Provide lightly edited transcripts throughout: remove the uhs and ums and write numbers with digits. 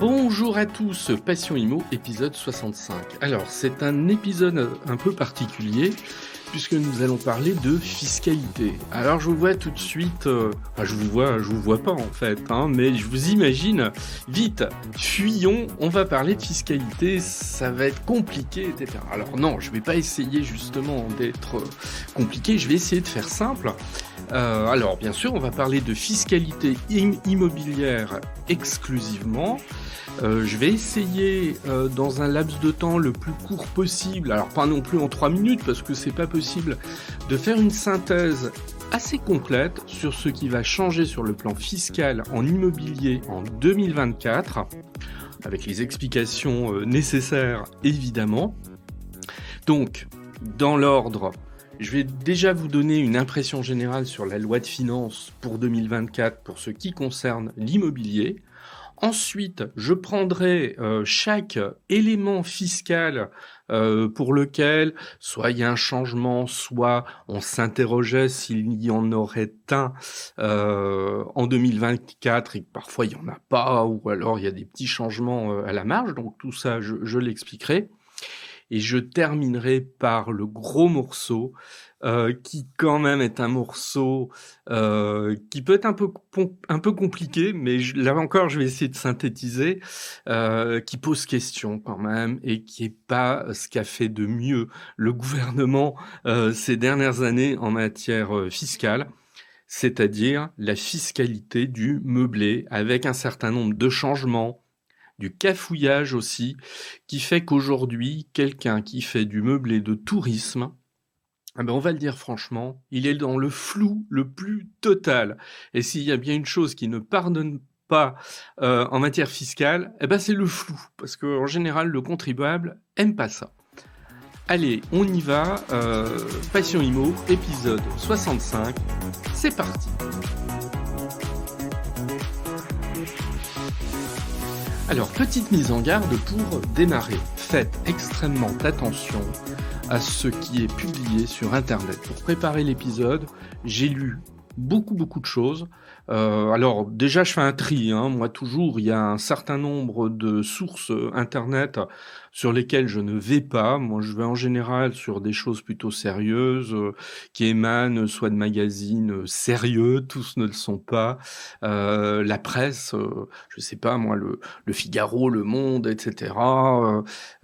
Bonjour à tous, Passion Immo, épisode 65. Alors, c'est un épisode un peu particulier, puisque nous allons parler de fiscalité. Alors, je vous vois tout de suite, je vous vois pas en fait, mais je vous imagine, vite, fuyons, on va parler de fiscalité, ça va être compliqué, etc. Alors non, je vais pas essayer justement d'être compliqué, je vais essayer de faire simple. Alors, bien sûr, on va parler de fiscalité immobilière exclusivement. Je vais essayer, dans un laps de temps le plus court possible, alors pas non plus en 3 minutes parce que c'est pas possible, de faire une synthèse assez complète sur ce qui va changer sur le plan fiscal en immobilier en 2024, avec les explications nécessaires évidemment. Donc, dans l'ordre, je vais déjà vous donner une impression générale sur la loi de finances pour 2024 pour ce qui concerne l'immobilier. Ensuite, je prendrai chaque élément fiscal pour lequel soit il y a un changement, soit on s'interrogeait s'il y en aurait un en 2024 et que parfois il n'y en a pas, ou alors il y a des petits changements à la marge. Donc tout ça, je l'expliquerai. Et je terminerai par le gros morceau, qui quand même est un morceau qui peut être un peu compliqué, mais là encore, je vais essayer de synthétiser, qui pose question quand même, et qui est pas ce qu'a fait de mieux le gouvernement ces dernières années en matière fiscale, c'est-à-dire la fiscalité du meublé, avec un certain nombre de changements, du cafouillage aussi, qui fait qu'aujourd'hui, quelqu'un qui fait du meublé de tourisme, on va le dire franchement, il est dans le flou le plus total. Et s'il y a bien une chose qui ne pardonne pas en matière fiscale, c'est le flou, parce qu'en général, le contribuable aime pas ça. Allez, on y va, Passion Immo, épisode 65, c'est parti. Alors, petite mise en garde pour démarrer. Faites extrêmement attention à ce qui est publié sur Internet. Pour préparer l'épisode, j'ai lu beaucoup de choses. Alors déjà, je fais un tri. Moi, toujours, il y a un certain nombre de sources Internet sur lesquelles je ne vais pas. Moi, je vais en général sur des choses plutôt sérieuses qui émanent soit de magazines sérieux, tous ne le sont pas. La presse, je sais pas, moi, le Figaro, Le Monde, etc.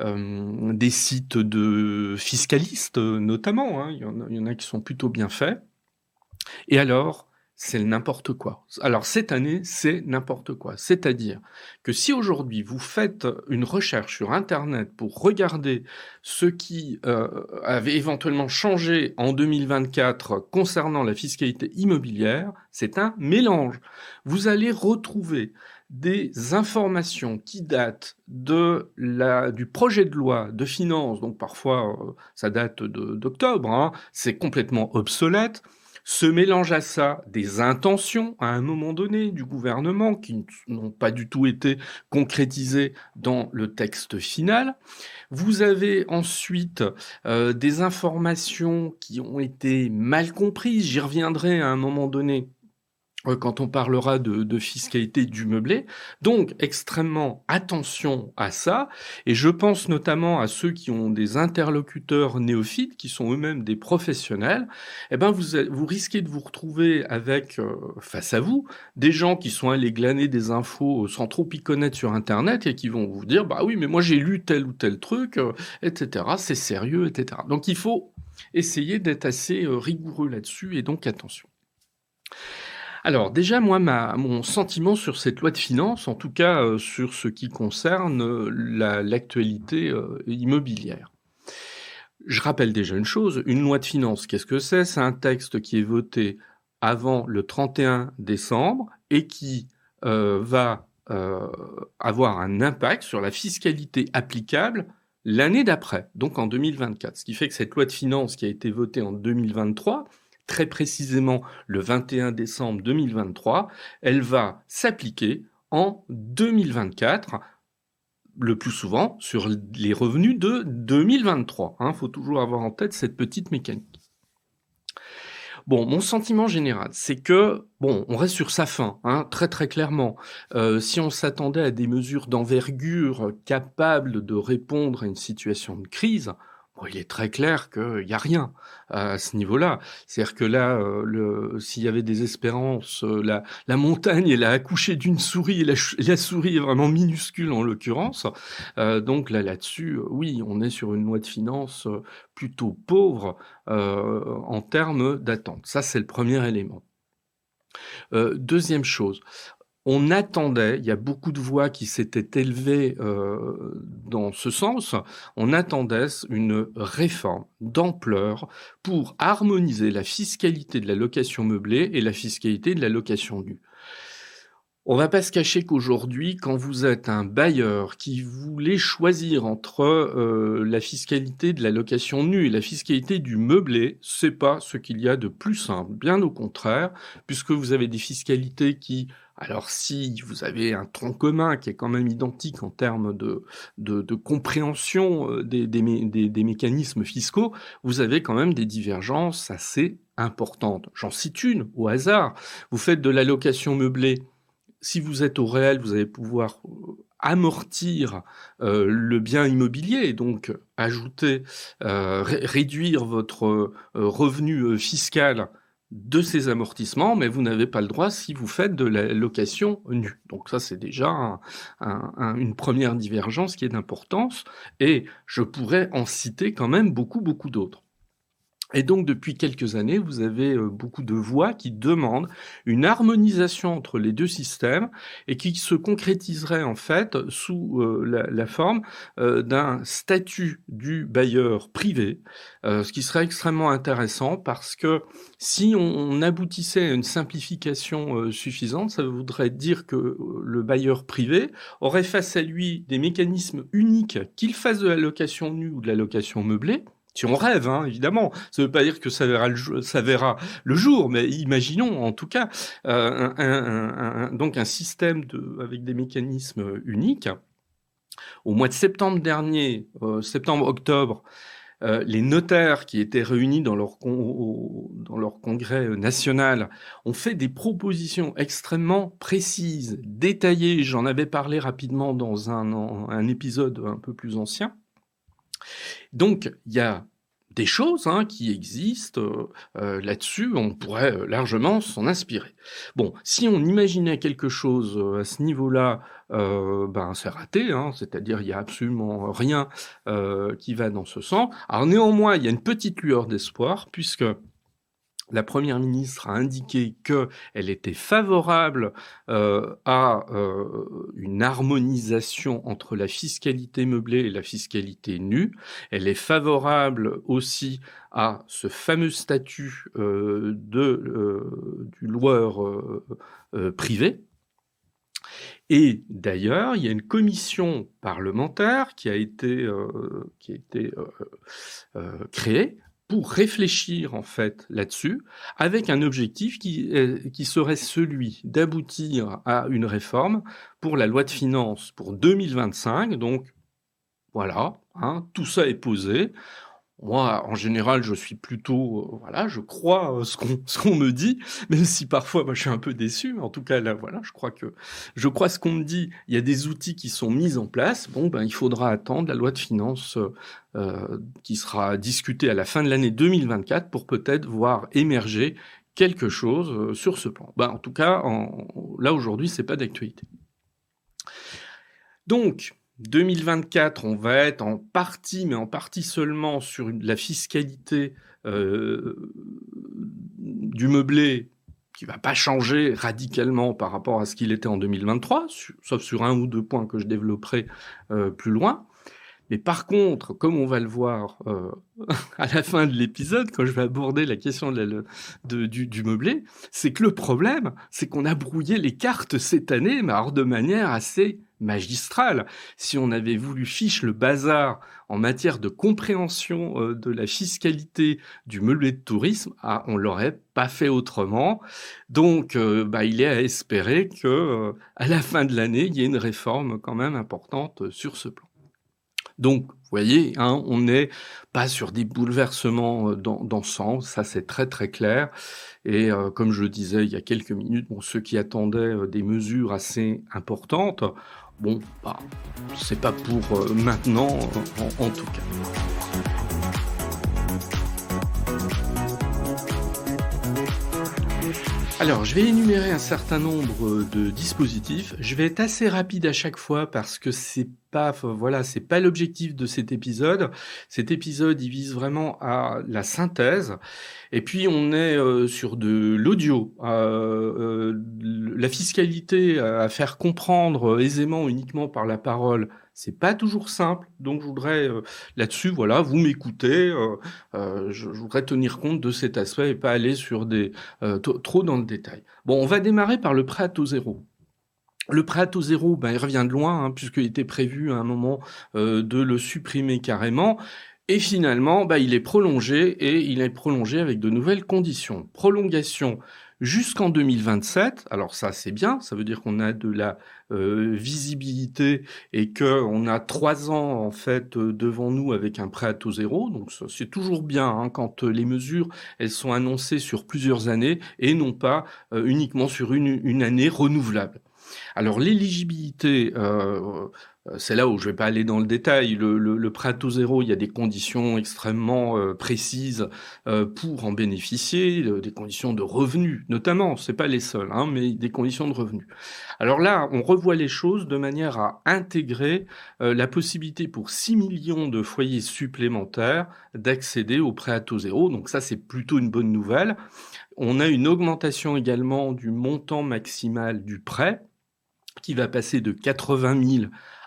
Des sites de fiscalistes, notamment. Il y en a qui sont plutôt bien faits. Et alors, c'est n'importe quoi. Alors, cette année, c'est n'importe quoi. C'est-à-dire que si aujourd'hui, vous faites une recherche sur Internet pour regarder ce qui avait éventuellement changé en 2024 concernant la fiscalité immobilière, c'est un mélange. Vous allez retrouver des informations qui datent du projet de loi de finances, donc parfois ça date d'octobre, c'est complètement obsolète. Se mélange à ça des intentions, à un moment donné, du gouvernement, qui n'ont pas du tout été concrétisées dans le texte final. Vous avez ensuite des informations qui ont été mal comprises, j'y reviendrai à un moment donné, quand on parlera de fiscalité du meublé. Donc, extrêmement attention à ça. Et je pense notamment à ceux qui ont des interlocuteurs néophytes, qui sont eux-mêmes des professionnels. Vous risquez de vous retrouver avec, face à vous, des gens qui sont allés glaner des infos sans trop y connaître sur Internet et qui vont vous dire, oui, mais moi j'ai lu tel ou tel truc, etc. C'est sérieux, etc. Donc, il faut essayer d'être assez rigoureux là-dessus, et donc attention. Alors déjà, moi, mon sentiment sur cette loi de finances, en tout cas sur ce qui concerne l'actualité immobilière. Je rappelle déjà une chose, une loi de finances, qu'est-ce que c'est ? C'est un texte qui est voté avant le 31 décembre et qui va avoir un impact sur la fiscalité applicable l'année d'après, donc en 2024. Ce qui fait que cette loi de finances qui a été votée en 2023, très précisément le 21 décembre 2023, elle va s'appliquer en 2024, le plus souvent sur les revenus de 2023. Faut toujours avoir en tête cette petite mécanique. Bon, mon sentiment général, c'est que, bon, on reste sur sa fin, hein, très très clairement. Si on s'attendait à des mesures d'envergure capables de répondre à une situation de crise, bon, il est très clair qu'il n'y a rien à ce niveau-là. C'est-à-dire que là, s'il y avait des espérances, la montagne, elle a accouché d'une souris, et la souris est vraiment minuscule en l'occurrence. Donc là-dessus, oui, on est sur une loi de finances plutôt pauvre en termes d'attente. Ça, c'est le premier élément. Deuxième chose, on attendait, il y a beaucoup de voix qui s'étaient élevées dans ce sens, on attendait une réforme d'ampleur pour harmoniser la fiscalité de la location meublée et la fiscalité de la location nue. On va pas se cacher qu'aujourd'hui, quand vous êtes un bailleur qui voulait choisir entre la fiscalité de la location nue et la fiscalité du meublé, c'est pas ce qu'il y a de plus simple. Bien au contraire, puisque vous avez des fiscalités qui, alors si vous avez un tronc commun qui est quand même identique en termes de compréhension des mécanismes fiscaux, vous avez quand même des divergences assez importantes. J'en cite une au hasard. Vous faites de la location meublée. Si vous êtes au réel, vous allez pouvoir amortir le bien immobilier et donc ajouter, réduire votre revenu fiscal de ces amortissements, mais vous n'avez pas le droit si vous faites de la location nue. Donc ça, c'est déjà une première divergence qui est d'importance et je pourrais en citer quand même beaucoup, beaucoup d'autres. Et donc, depuis quelques années, vous avez beaucoup de voix qui demandent une harmonisation entre les deux systèmes et qui se concrétiserait en fait sous la forme d'un statut du bailleur privé, ce qui serait extrêmement intéressant parce que si on aboutissait à une simplification suffisante, ça voudrait dire que le bailleur privé aurait face à lui des mécanismes uniques, qu'il fasse de la location nue ou de la location meublée. Si on rêve, hein, évidemment, ça ne veut pas dire que ça verra le jour, mais imaginons en tout cas donc un système avec des mécanismes uniques. Au mois de septembre dernier, septembre-octobre, les notaires qui étaient réunis dans leur congrès national ont fait des propositions extrêmement précises, détaillées. J'en avais parlé rapidement dans un épisode un peu plus ancien. Donc, il y a des choses qui existent là-dessus, on pourrait largement s'en inspirer. Bon, si on imaginait quelque chose à ce niveau-là, c'est raté, c'est-à-dire il n'y a absolument rien qui va dans ce sens. Alors néanmoins, il y a une petite lueur d'espoir, puisque la Première ministre a indiqué qu'elle était favorable à une harmonisation entre la fiscalité meublée et la fiscalité nue. Elle est favorable aussi à ce fameux statut du loueur privé. Et d'ailleurs, il y a une commission parlementaire qui a été créée pour réfléchir en fait là-dessus, avec un objectif qui serait celui d'aboutir à une réforme pour la loi de finances pour 2025. Donc voilà, tout ça est posé. Moi, en général, je suis plutôt, je crois ce qu'on me dit, même si parfois, je suis un peu déçu. Mais en tout cas, là, voilà, je crois ce qu'on me dit. Il y a des outils qui sont mis en place. Bon, il faudra attendre la loi de finances qui sera discutée à la fin de l'année 2024 pour peut-être voir émerger quelque chose sur ce plan. En tout cas, là aujourd'hui, c'est pas d'actualité. Donc, 2024, on va être en partie, mais en partie seulement sur la fiscalité du meublé qui va pas changer radicalement par rapport à ce qu'il était en 2023, sauf sur un ou deux points que je développerai plus loin. Mais par contre, comme on va le voir à la fin de l'épisode, quand je vais aborder la question du meublé, c'est que le problème, c'est qu'on a brouillé les cartes cette année, mais alors de manière assez magistrale. Si on avait voulu fiche le bazar en matière de compréhension de la fiscalité du meublé de tourisme, on l'aurait pas fait autrement. Donc, il est à espérer que à la fin de l'année, il y ait une réforme quand même importante sur ce plan. Donc, vous voyez, hein, on n'est pas sur des bouleversements d'ensemble, ça c'est très très clair. Et comme je le disais il y a quelques minutes, bon, ceux qui attendaient des mesures assez importantes, bon, bah, c'est pas pour maintenant, en tout cas. Alors, je vais énumérer un certain nombre de dispositifs. Je vais être assez rapide à chaque fois parce que c'est pas l'objectif de cet épisode. Cet épisode, il vise vraiment à la synthèse. Et puis, on est sur de l'audio. La fiscalité à faire comprendre aisément uniquement par la parole, c'est pas toujours simple. Donc, je voudrais là-dessus, voilà, vous m'écoutez. Je voudrais tenir compte de cet aspect et pas aller sur trop dans le détail. Bon, on va démarrer par le prêt à taux zéro. Le prêt à taux zéro, il revient de loin, hein, puisqu'il était prévu à un moment de le supprimer carrément. Et finalement, il est prolongé, et il est prolongé avec de nouvelles conditions. Prolongation jusqu'en 2027. Alors ça, c'est bien. Ça veut dire qu'on a de la visibilité et qu'on a 3 ans en fait devant nous avec un prêt à taux zéro. Donc ça, c'est toujours bien, hein, quand les mesures elles sont annoncées sur plusieurs années et non pas uniquement sur une année renouvelable. Alors l'éligibilité, c'est là où je vais pas aller dans le détail. Le prêt à taux zéro, il y a des conditions extrêmement précises pour en bénéficier, des conditions de revenus notamment. C'est pas les seules, hein, mais des conditions de revenus. Alors là, on revoit les choses de manière à intégrer la possibilité pour 6 millions de foyers supplémentaires d'accéder au prêt à taux zéro. Donc ça, c'est plutôt une bonne nouvelle. On a une augmentation également du montant maximal du prêt, qui va passer de 80 000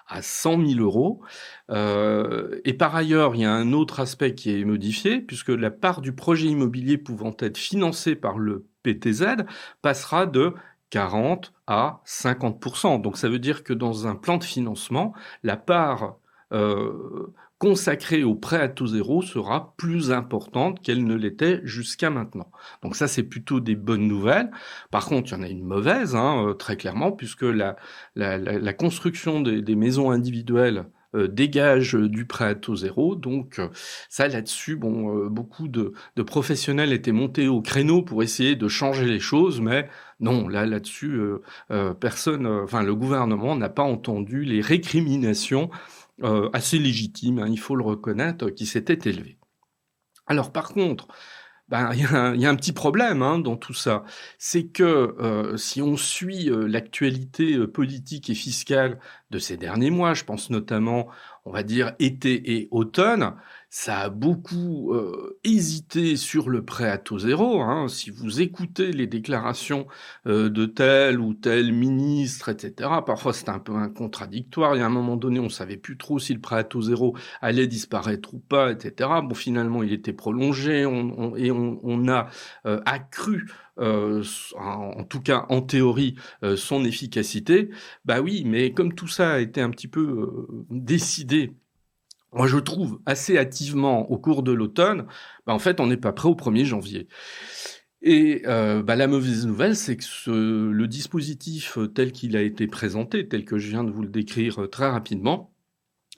à 100 000 euros. Et par ailleurs, il y a un autre aspect qui est modifié, puisque la part du projet immobilier pouvant être financé par le PTZ passera de 40 à 50%. Donc ça veut dire que dans un plan de financement, la part consacrée au prêt à taux zéro sera plus importante qu'elle ne l'était jusqu'à maintenant. Donc ça, c'est plutôt des bonnes nouvelles. Par contre, il y en a une mauvaise, hein, très clairement, puisque la construction des maisons individuelles dégage du prêt à taux zéro. Donc ça, là-dessus, beaucoup de professionnels étaient montés au créneau pour essayer de changer les choses, mais non, là-dessus, personne, le gouvernement n'a pas entendu les récriminations assez légitimes, hein, il faut le reconnaître, qui s'étaient élevées. Alors par contre, il y a un petit problème, hein, dans tout ça. C'est que si on suit l'actualité politique et fiscale de ces derniers mois, je pense notamment, on va dire, été et automne, ça a beaucoup hésité sur le prêt à taux zéro, hein. Si vous écoutez les déclarations de tel ou tel ministre, etc., parfois c'est un peu contradictoire. Il y a un moment donné, on savait plus trop si le prêt à taux zéro allait disparaître ou pas, etc. Bon, finalement, il était prolongé, on a accru, en tout cas en théorie, son efficacité. Bah oui, mais comme tout ça a été un petit peu décidé, moi je trouve assez hâtivement au cours de l'automne, en fait on n'est pas prêt au 1er janvier. Et la mauvaise nouvelle, c'est que le dispositif tel qu'il a été présenté, tel que je viens de vous le décrire très rapidement,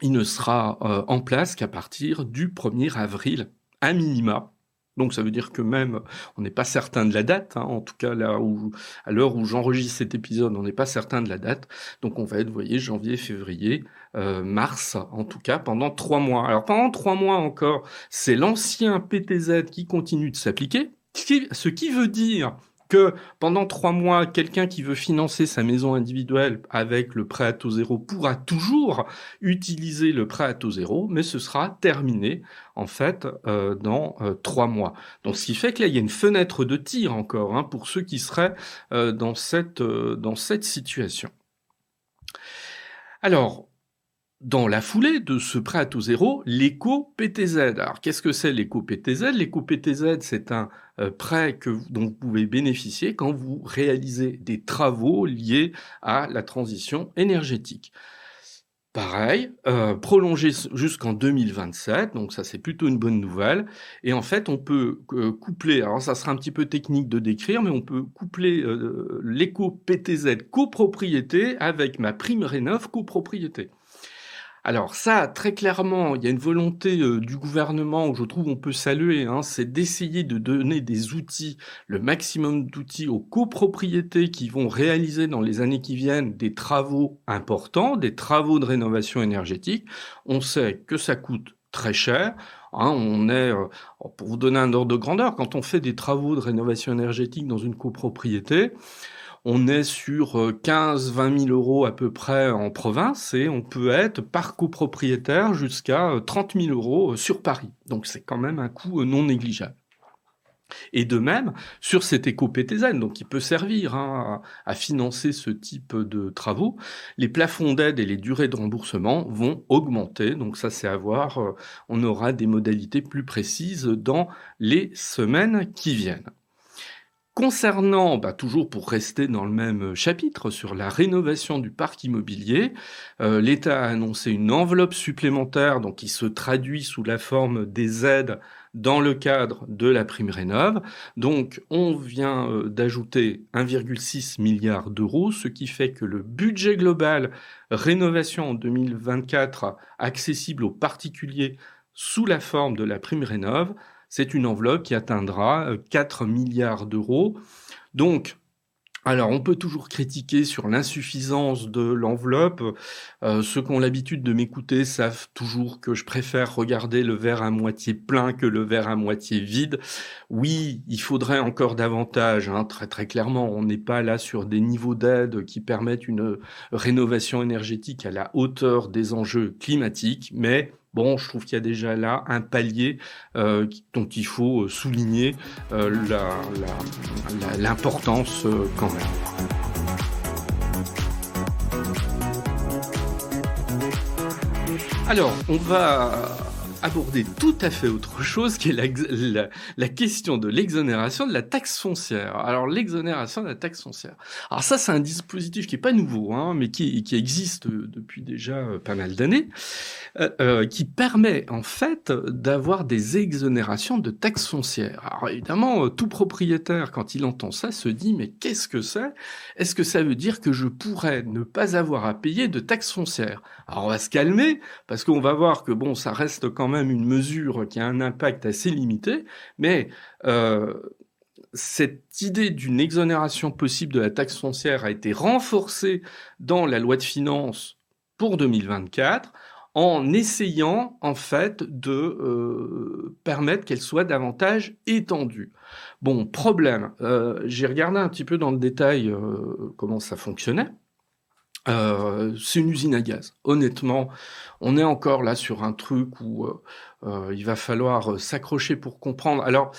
il ne sera en place qu'à partir du 1er avril, à minima. Donc ça veut dire que même, on n'est pas certain de la date, hein, en tout cas à l'heure où j'enregistre cet épisode, on n'est pas certain de la date. Donc on va être, vous voyez, janvier, février, mars, en tout cas, pendant 3 mois. Alors pendant 3 mois encore, c'est l'ancien PTZ qui continue de s'appliquer, ce qui veut dire que pendant 3 mois, quelqu'un qui veut financer sa maison individuelle avec le prêt à taux zéro pourra toujours utiliser le prêt à taux zéro, mais ce sera terminé en fait dans 3 mois. Donc ce qui fait que là, il y a une fenêtre de tir encore, hein, pour ceux qui seraient dans cette situation. Alors, dans la foulée de ce prêt à taux zéro, l'éco-PTZ. Alors, qu'est-ce que c'est l'éco-PTZ? L'éco-PTZ, c'est un prêt dont vous pouvez bénéficier quand vous réalisez des travaux liés à la transition énergétique. Pareil, prolongé jusqu'en 2027, donc ça c'est plutôt une bonne nouvelle. Et en fait, on peut coupler, alors ça sera un petit peu technique de décrire, mais on peut coupler l'éco-PTZ copropriété avec ma prime rénov copropriété. Alors ça, très clairement, il y a une volonté, du gouvernement où je trouve on peut saluer, hein, c'est d'essayer de donner des outils, le maximum d'outils aux copropriétés qui vont réaliser dans les années qui viennent des travaux importants, des travaux de rénovation énergétique. On sait que ça coûte très cher, hein, pour vous donner un ordre de grandeur, quand on fait des travaux de rénovation énergétique dans une copropriété, on est sur 15-20 000 euros à peu près en province et on peut être par copropriétaire jusqu'à 30 000 euros sur Paris. Donc c'est quand même un coût non négligeable. Et de même, sur cet éco-PTZ, donc qui peut servir à financer ce type de travaux, les plafonds d'aide et les durées de remboursement vont augmenter. Donc ça, c'est à voir. On aura des modalités plus précises dans les semaines qui viennent. Concernant, toujours pour rester dans le même chapitre, sur la rénovation du parc immobilier, l'État a annoncé une enveloppe supplémentaire donc qui se traduit sous la forme des aides dans le cadre de la prime rénov'. Donc on vient d'ajouter 1,6 milliard d'euros, ce qui fait que le budget global rénovation en 2024 accessible aux particuliers sous la forme de la prime rénov', c'est une enveloppe qui atteindra 4 milliards d'euros. Donc, alors on peut toujours critiquer sur l'insuffisance de l'enveloppe. Ceux qui ont l'habitude de m'écouter savent toujours que je préfère regarder le verre à moitié plein que le verre à moitié vide. Oui, il faudrait encore davantage, très très clairement. On n'est pas là sur des niveaux d'aide qui permettent une rénovation énergétique à la hauteur des enjeux climatiques, mais bon, je trouve qu'il y a déjà là un palier dont il faut souligner l'importance quand même. Alors, on va aborder tout à fait autre chose, qui est la question de l'exonération de la taxe foncière. Alors, l'exonération de la taxe foncière. Alors ça, c'est un dispositif qui est pas nouveau, mais qui existe depuis déjà pas mal d'années, qui permet en fait d'avoir des exonérations de taxes foncières. Alors évidemment, tout propriétaire, quand il entend ça, se dit « mais qu'est-ce que c'est ? Est-ce que ça veut dire que je pourrais ne pas avoir à payer de taxes foncières ?» Alors on va se calmer, parce qu'on va voir que bon, ça reste quand même une mesure qui a un impact assez limité, mais cette idée d'une exonération possible de la taxe foncière a été renforcée dans la loi de finances pour 2024, en essayant en fait de permettre qu'elle soit davantage étendue. Bon, problème, j'ai regardé un petit peu dans le détail comment ça fonctionnait. C'est une usine à gaz. Honnêtement, on est encore là sur un truc où il va falloir s'accrocher pour comprendre. Alors,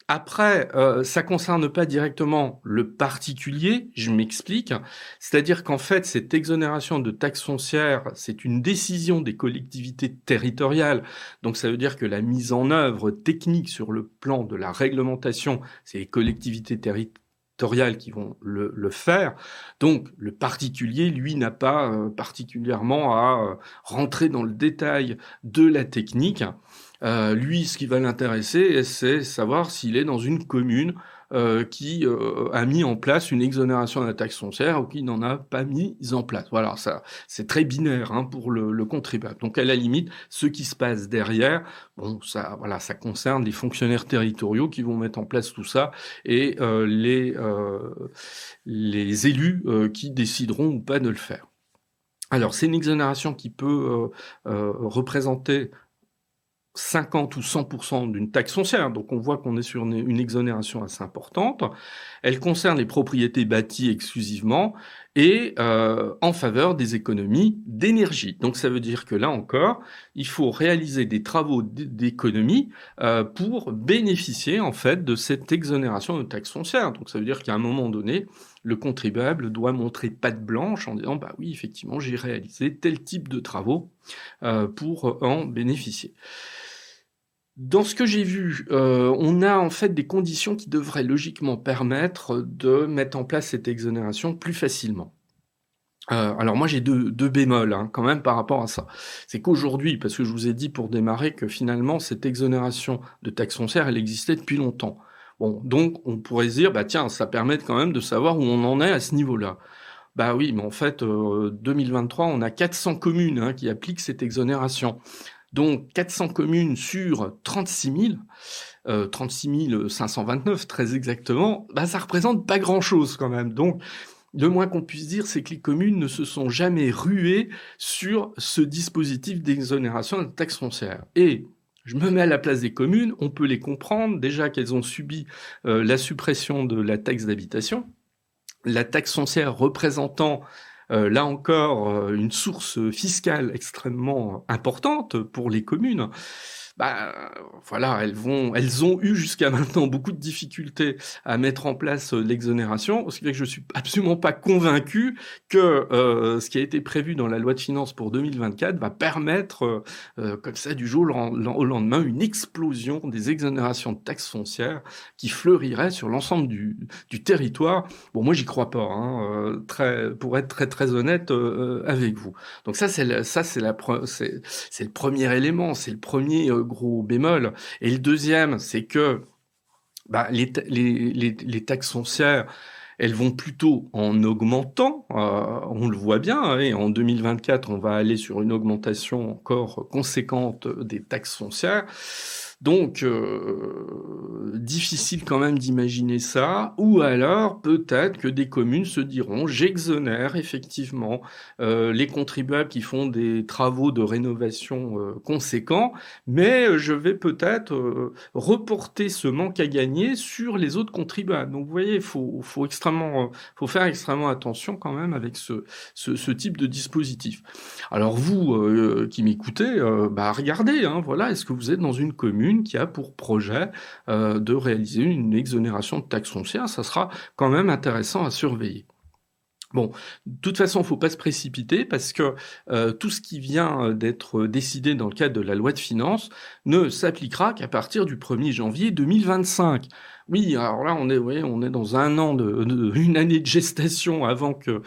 après, ça concerne pas directement le particulier, je m'explique. C'est-à-dire qu'en fait, cette exonération de taxes foncières, c'est une décision des collectivités territoriales. Donc ça veut dire que la mise en œuvre technique sur le plan de la réglementation, c'est les collectivités territoriales qui vont le faire. Donc le particulier, lui, n'a pas particulièrement à rentrer dans le détail de la technique. Lui, ce qui va l'intéresser, c'est savoir s'il est dans une commune qui a mis en place une exonération de la taxe foncière ou qui n'en a pas mis en place. Voilà, ça, c'est très binaire pour le contribuable. Donc, à la limite, ce qui se passe derrière, bon, ça, voilà, ça concerne les fonctionnaires territoriaux qui vont mettre en place tout ça et les élus qui décideront ou pas de le faire. Alors, c'est une exonération qui peut représenter 50 ou 100% d'une taxe foncière. Donc on voit qu'on est sur une exonération assez importante. Elle concerne les propriétés bâties exclusivement et en faveur des économies d'énergie. Donc ça veut dire que là encore, il faut réaliser des travaux d'économie pour bénéficier en fait de cette exonération de taxe foncière. Donc ça veut dire qu'à un moment donné, le contribuable doit montrer patte blanche en disant bah oui, effectivement, j'ai réalisé tel type de travaux pour en bénéficier. Dans ce que j'ai vu, on a en fait des conditions qui devraient logiquement permettre de mettre en place cette exonération plus facilement. Alors moi j'ai deux bémols quand même par rapport à ça. C'est qu'aujourd'hui, parce que je vous ai dit pour démarrer que finalement cette exonération de taxe foncière, elle existait depuis longtemps. Bon, donc on pourrait se dire, bah tiens, ça permet quand même de savoir où on en est à ce niveau-là. Bah oui, mais en fait, 2023, on a 400 communes qui appliquent cette exonération. Donc 400 communes sur 36 000, 36 529 très exactement, bah ça représente pas grand-chose quand même. Donc le moins qu'on puisse dire, c'est que les communes ne se sont jamais ruées sur ce dispositif d'exonération de la taxe foncière. Et je me mets à la place des communes, on peut les comprendre, déjà qu'elles ont subi la suppression de la taxe d'habitation, la taxe foncière représentant là encore une source fiscale extrêmement importante pour les communes. Bah voilà, elles ont eu jusqu'à maintenant beaucoup de difficultés à mettre en place l'exonération, ce qui fait que je suis absolument pas convaincu que ce qui a été prévu dans la loi de finances pour 2024 va permettre comme ça du jour au lendemain une explosion des exonérations de taxes foncières qui fleuriraient sur l'ensemble du territoire. Bon, moi j'y crois pas, pour être très très honnête avec vous. Donc ça c'est le premier élément, c'est le premier gros bémol. Et le deuxième, c'est que les taxes foncières, elles vont plutôt en augmentant, on le voit bien, et en 2024, on va aller sur une augmentation encore conséquente des taxes foncières. Donc, difficile quand même d'imaginer ça, ou alors peut-être que des communes se diront, j'exonère effectivement les contribuables qui font des travaux de rénovation conséquents, mais je vais peut-être reporter ce manque à gagner sur les autres contribuables. Donc vous voyez, il faut faire extrêmement attention quand même avec ce type de dispositif. Alors vous qui m'écoutez, regardez, voilà, est-ce que vous êtes dans une commune qui a pour projet de réaliser une exonération de taxes foncières? Ça sera quand même intéressant à surveiller. Bon, de toute façon, il ne faut pas se précipiter parce que tout ce qui vient d'être décidé dans le cadre de la loi de finances ne s'appliquera qu'à partir du 1er janvier 2025. Oui, alors là, vous voyez, on est dans un an, une année de gestation avant que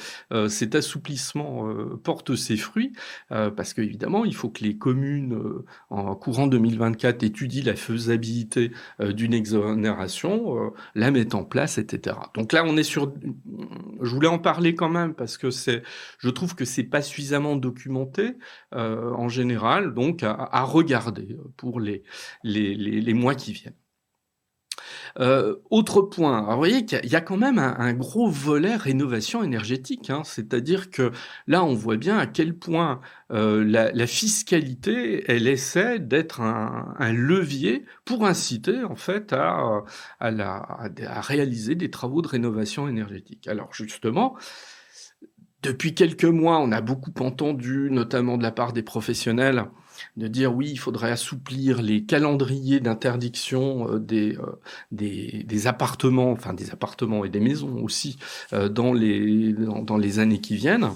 cet assouplissement porte ses fruits, parce qu'évidemment, il faut que les communes, en courant 2024, étudient la faisabilité d'une exonération, la mettent en place, etc. Donc là, on est sur... Je voulais en parler quand même, parce que je trouve que c'est pas suffisamment documenté en général, donc à regarder pour les mois qui viennent. Autre point, alors vous voyez qu'il y a quand même un gros volet rénovation énergétique, c'est-à-dire que là on voit bien à quel point la fiscalité elle essaie d'être un levier pour inciter en fait à réaliser des travaux de rénovation énergétique. Alors justement, depuis quelques mois, on a beaucoup entendu, notamment de la part des professionnels, de dire oui, il faudrait assouplir les calendriers d'interdiction des appartements, enfin des appartements et des maisons aussi, dans les années qui viennent.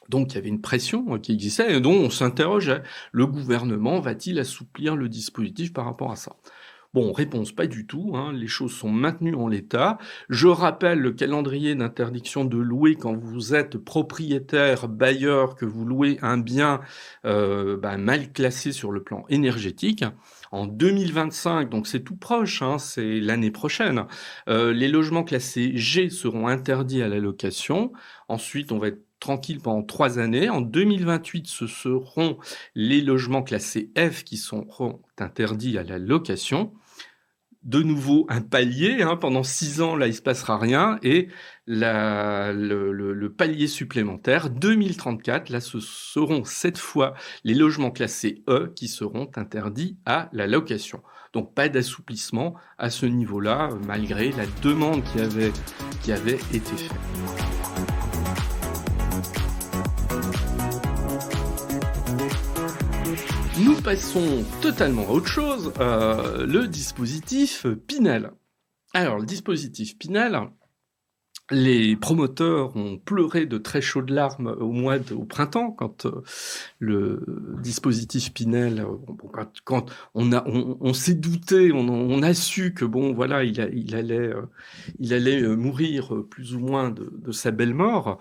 Donc il y avait une pression qui existait et dont on s'interrogeait. Le gouvernement va-t-il assouplir le dispositif par rapport à ça ? Bon, réponse pas du tout, les choses sont maintenues en l'état. Je rappelle le calendrier d'interdiction de louer quand vous êtes propriétaire, bailleur, que vous louez un bien mal classé sur le plan énergétique. En 2025, donc c'est tout proche, c'est l'année prochaine, les logements classés G seront interdits à la location. Ensuite, on va être tranquille pendant 3 années. En 2028, ce seront les logements classés F qui seront interdits à la location. De nouveau, un palier, pendant 6 ans, là, il se passera rien. Et le palier supplémentaire, 2034, là, ce seront cette fois les logements classés E qui seront interdits à la location. Donc, pas d'assouplissement à ce niveau-là, malgré la demande qui avait été faite. Nous passons totalement à autre chose, le dispositif Pinel. Alors, le dispositif Pinel, les promoteurs ont pleuré de très chaudes larmes au printemps quand le dispositif Pinel, quand on s'est douté, on a su que bon voilà il allait mourir plus ou moins de sa belle mort.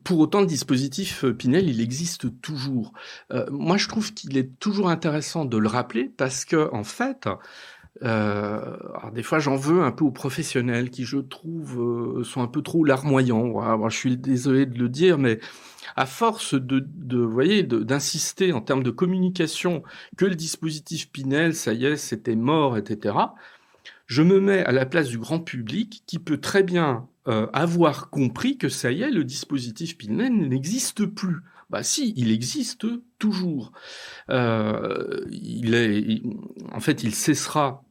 Pour autant, le dispositif Pinel, il existe toujours. Moi, je trouve qu'il est toujours intéressant de le rappeler parce que en fait, Alors des fois, j'en veux un peu aux professionnels qui, je trouve, sont un peu trop larmoyants. Voilà, moi, je suis désolé de le dire, mais à force vous voyez, d'insister en termes de communication que le dispositif Pinel, ça y est, c'était mort, etc. Je me mets à la place du grand public qui peut très bien avoir compris que ça y est, le dispositif Pinel n'existe plus. Bah si, il existe toujours. En fait, il cessera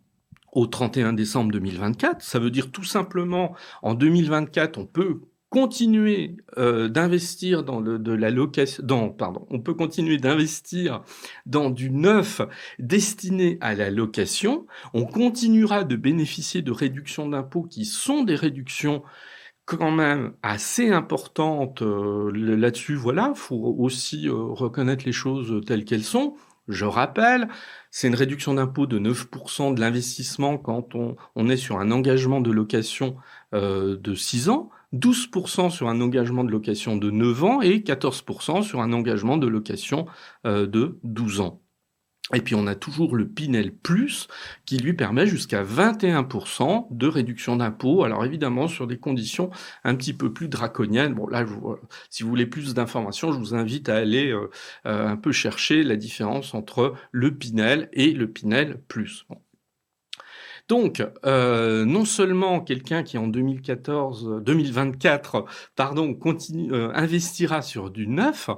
au 31 décembre 2024. Ça veut dire tout simplement, en 2024, on peut continuer d'investir dans de la location, on peut continuer d'investir dans du neuf destiné à la location. On continuera de bénéficier de réductions d'impôts qui sont des réductions quand même assez importantes là-dessus. Voilà, faut aussi reconnaître les choses telles qu'elles sont. Je rappelle, c'est une réduction d'impôt de 9% de l'investissement quand on est sur un engagement de location de 6 ans, 12% sur un engagement de location de 9 ans et 14% sur un engagement de location de 12 ans. Et puis on a toujours le Pinel Plus qui lui permet jusqu'à 21% de réduction d'impôt. Alors évidemment sur des conditions un petit peu plus draconiennes. Bon là, si vous voulez plus d'informations, je vous invite à aller un peu chercher la différence entre le Pinel et le Pinel Plus. Bon. Donc, non seulement quelqu'un qui en 2024, investira sur du neuf,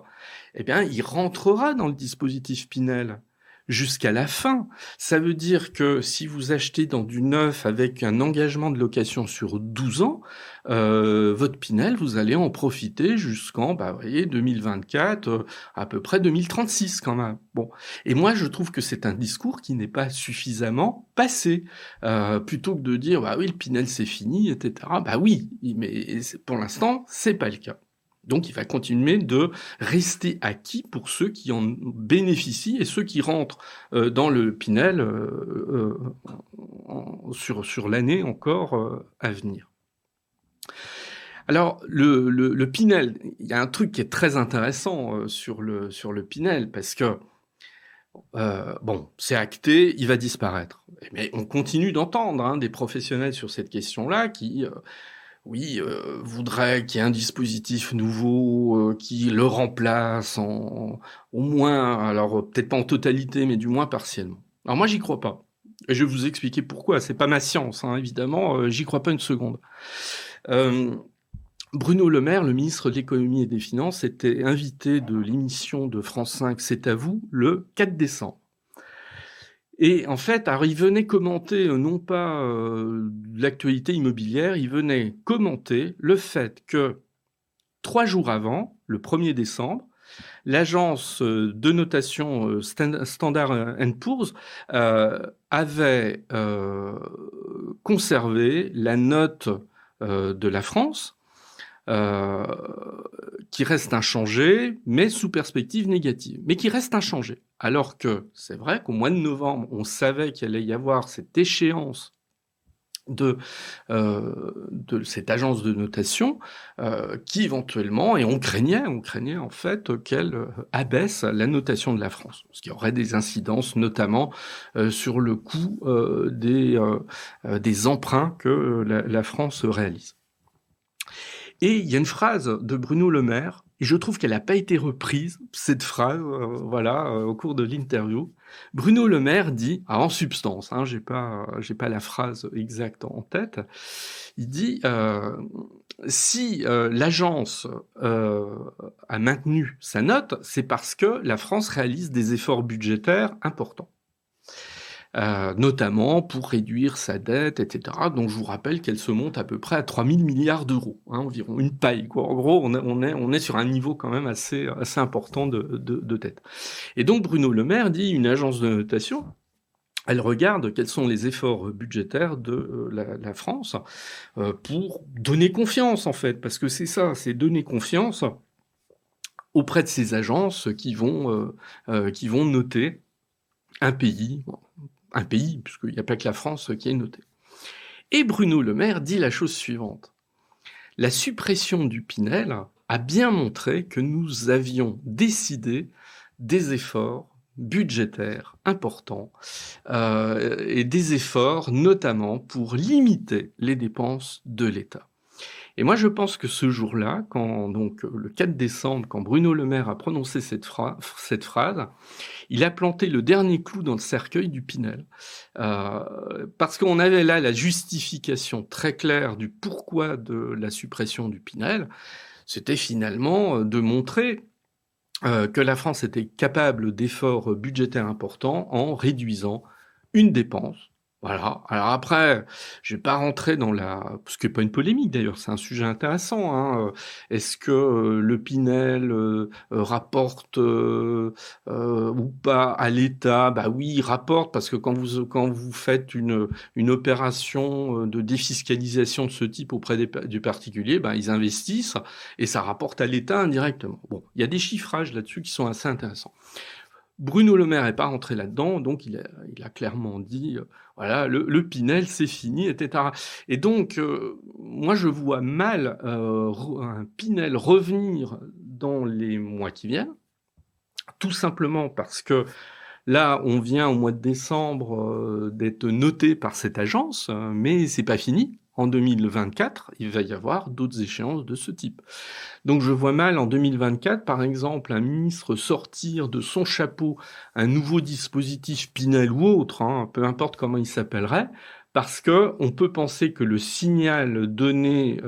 eh bien, il rentrera dans le dispositif Pinel jusqu'à la fin. Ça veut dire que si vous achetez dans du neuf avec un engagement de location sur 12 ans, votre Pinel, vous allez en profiter jusqu'en, vous voyez, 2024, à peu près 2036 quand même. Bon. Et moi, je trouve que c'est un discours qui n'est pas suffisamment passé. Plutôt que de dire, bah oui, le Pinel c'est fini, etc. Bah oui, mais pour l'instant, c'est pas le cas. Donc, il va continuer de rester acquis pour ceux qui en bénéficient et ceux qui rentrent dans le Pinel sur l'année encore à venir. Alors, le Pinel, il y a un truc qui est très intéressant sur le Pinel, parce que, c'est acté, il va disparaître. Mais on continue d'entendre des professionnels sur cette question-là qui... voudrait qu'il y ait un dispositif nouveau qui le remplace au moins, alors peut-être pas en totalité, mais du moins partiellement. Alors moi, j'y crois pas. Et je vais vous expliquer pourquoi. C'est pas ma science, évidemment. J'y crois pas une seconde. Bruno Le Maire, le ministre de l'économie et des finances, était invité de l'émission de France 5 C'est à vous le 4 décembre. Et en fait, alors, il venait commenter non pas l'actualité immobilière, il venait commenter le fait que 3 jours avant, le 1er décembre, l'agence de notation Standard & Poor's avait conservé la note de la France, qui reste inchangée, mais sous perspective négative, mais qui reste inchangée. Alors que c'est vrai qu'au mois de novembre, on savait qu'il allait y avoir cette échéance de cette agence de notation qui éventuellement, et on craignait en fait qu'elle abaisse la notation de la France, ce qui aurait des incidences notamment sur le coût des emprunts que la France réalise. Et il y a une phrase de Bruno Le Maire, et je trouve qu'elle n'a pas été reprise, cette phrase, au cours de l'interview. Bruno Le Maire dit, en substance, j'ai pas la phrase exacte en tête, il dit si l'agence a maintenu sa note, c'est parce que la France réalise des efforts budgétaires importants. Notamment pour réduire sa dette, etc. Donc je vous rappelle qu'elle se monte à peu près à 3 000 milliards d'euros, environ, une paille, quoi. En gros, on est sur un niveau quand même assez important de dette. Et donc Bruno Le Maire dit, une agence de notation, elle regarde quels sont les efforts budgétaires de la France pour donner confiance, en fait, parce que c'est ça, c'est donner confiance auprès de ces agences qui vont noter un pays, puisqu'il n'y a pas que la France qui est notée. Et Bruno Le Maire dit la chose suivante. La suppression du Pinel a bien montré que nous avions décidé des efforts budgétaires importants et des efforts notamment pour limiter les dépenses de l'État. Et moi, je pense que ce jour-là, quand donc le 4 décembre, quand Bruno Le Maire a prononcé cette phrase, il a planté le dernier clou dans le cercueil du Pinel. Parce qu'on avait là la justification très claire du pourquoi de la suppression du Pinel, c'était finalement de montrer que la France était capable d'efforts budgétaires importants en réduisant une dépense. Voilà. Alors après, je vais pas rentrer dans ce qui n'est pas une polémique d'ailleurs, c'est un sujet intéressant. Hein. Est-ce que le Pinel rapporte ou pas à l'État? Bah oui, il rapporte parce que quand vous faites une opération de défiscalisation de ce type auprès du particulier, bah ils investissent et ça rapporte à l'État indirectement. Bon, il y a des chiffrages là-dessus qui sont assez intéressants. Bruno Le Maire n'est pas rentré là-dedans, donc il a clairement dit, voilà, le Pinel, c'est fini, etc. Et donc, moi, je vois mal un Pinel revenir dans les mois qui viennent, tout simplement parce que là, on vient au mois de décembre d'être noté par cette agence, mais c'est pas fini. En 2024, il va y avoir d'autres échéances de ce type. Donc je vois mal en 2024, par exemple, un ministre sortir de son chapeau un nouveau dispositif Pinel ou autre, hein, peu importe comment il s'appellerait, parce que on peut penser que le signal donné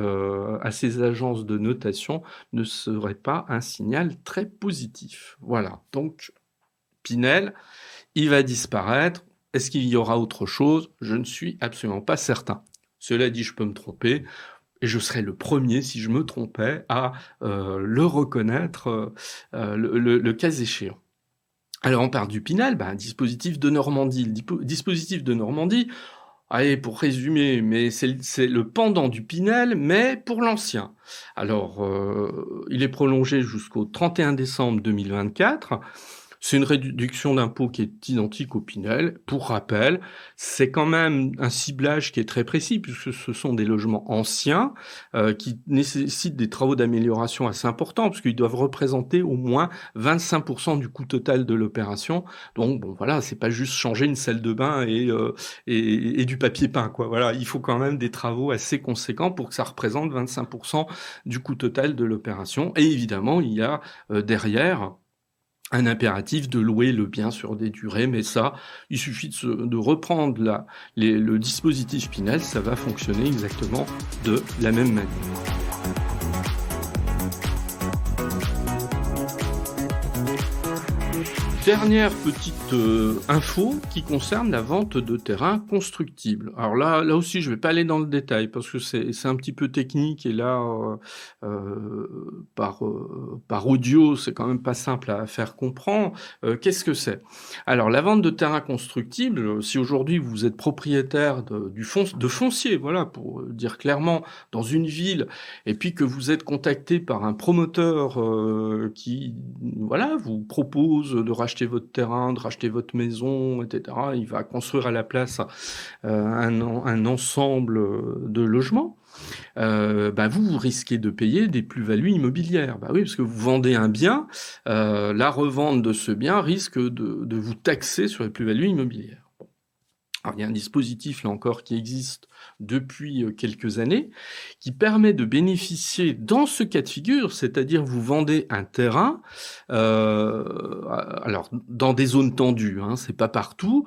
à ces agences de notation ne serait pas un signal très positif. Voilà, donc Pinel, il va disparaître. Est-ce qu'il y aura autre chose? Je ne suis absolument pas certain. Cela dit, je peux me tromper, et je serais le premier, si je me trompais, à le reconnaître le cas échéant. Alors on part du Pinel, dispositif de Normandie. Le dispositif de Normandie, allez, pour résumer, mais c'est le pendant du Pinel, mais pour l'ancien. Alors, il est prolongé jusqu'au 31 décembre 2024. C'est une réduction d'impôt qui est identique au Pinel. Pour rappel, c'est quand même un ciblage qui est très précis puisque ce sont des logements anciens qui nécessitent des travaux d'amélioration assez importants parce qu'ils doivent représenter au moins 25% du coût total de l'opération. Donc bon voilà, c'est pas juste changer une salle de bain et du papier peint quoi. Voilà, il faut quand même des travaux assez conséquents pour que ça représente 25% du coût total de l'opération. Et évidemment, il y a derrière un impératif de louer le bien sur des durées, mais ça, il suffit de reprendre le dispositif Pinel, ça va fonctionner exactement de la même manière. Dernière petite info qui concerne la vente de terrains constructibles. Alors là aussi, je vais pas aller dans le détail parce que c'est un petit peu technique et là, par audio, c'est quand même pas simple à faire comprendre. Qu'est-ce que c'est? Alors, la vente de terrains constructibles, si aujourd'hui vous êtes propriétaire de foncier, voilà, pour dire clairement, dans une ville, et puis que vous êtes contacté par un promoteur qui, voilà, vous propose de racheter votre terrain, de racheter votre maison, etc. Il va construire à la place un ensemble de logements. Vous risquez de payer des plus-values immobilières. Oui, parce que vous vendez un bien, la revente de ce bien risque de vous taxer sur les plus-values immobilières. Alors, il y a un dispositif, là encore, qui existe depuis quelques années, qui permet de bénéficier dans ce cas de figure, c'est-à-dire vous vendez un terrain, alors dans des zones tendues, hein, c'est pas partout.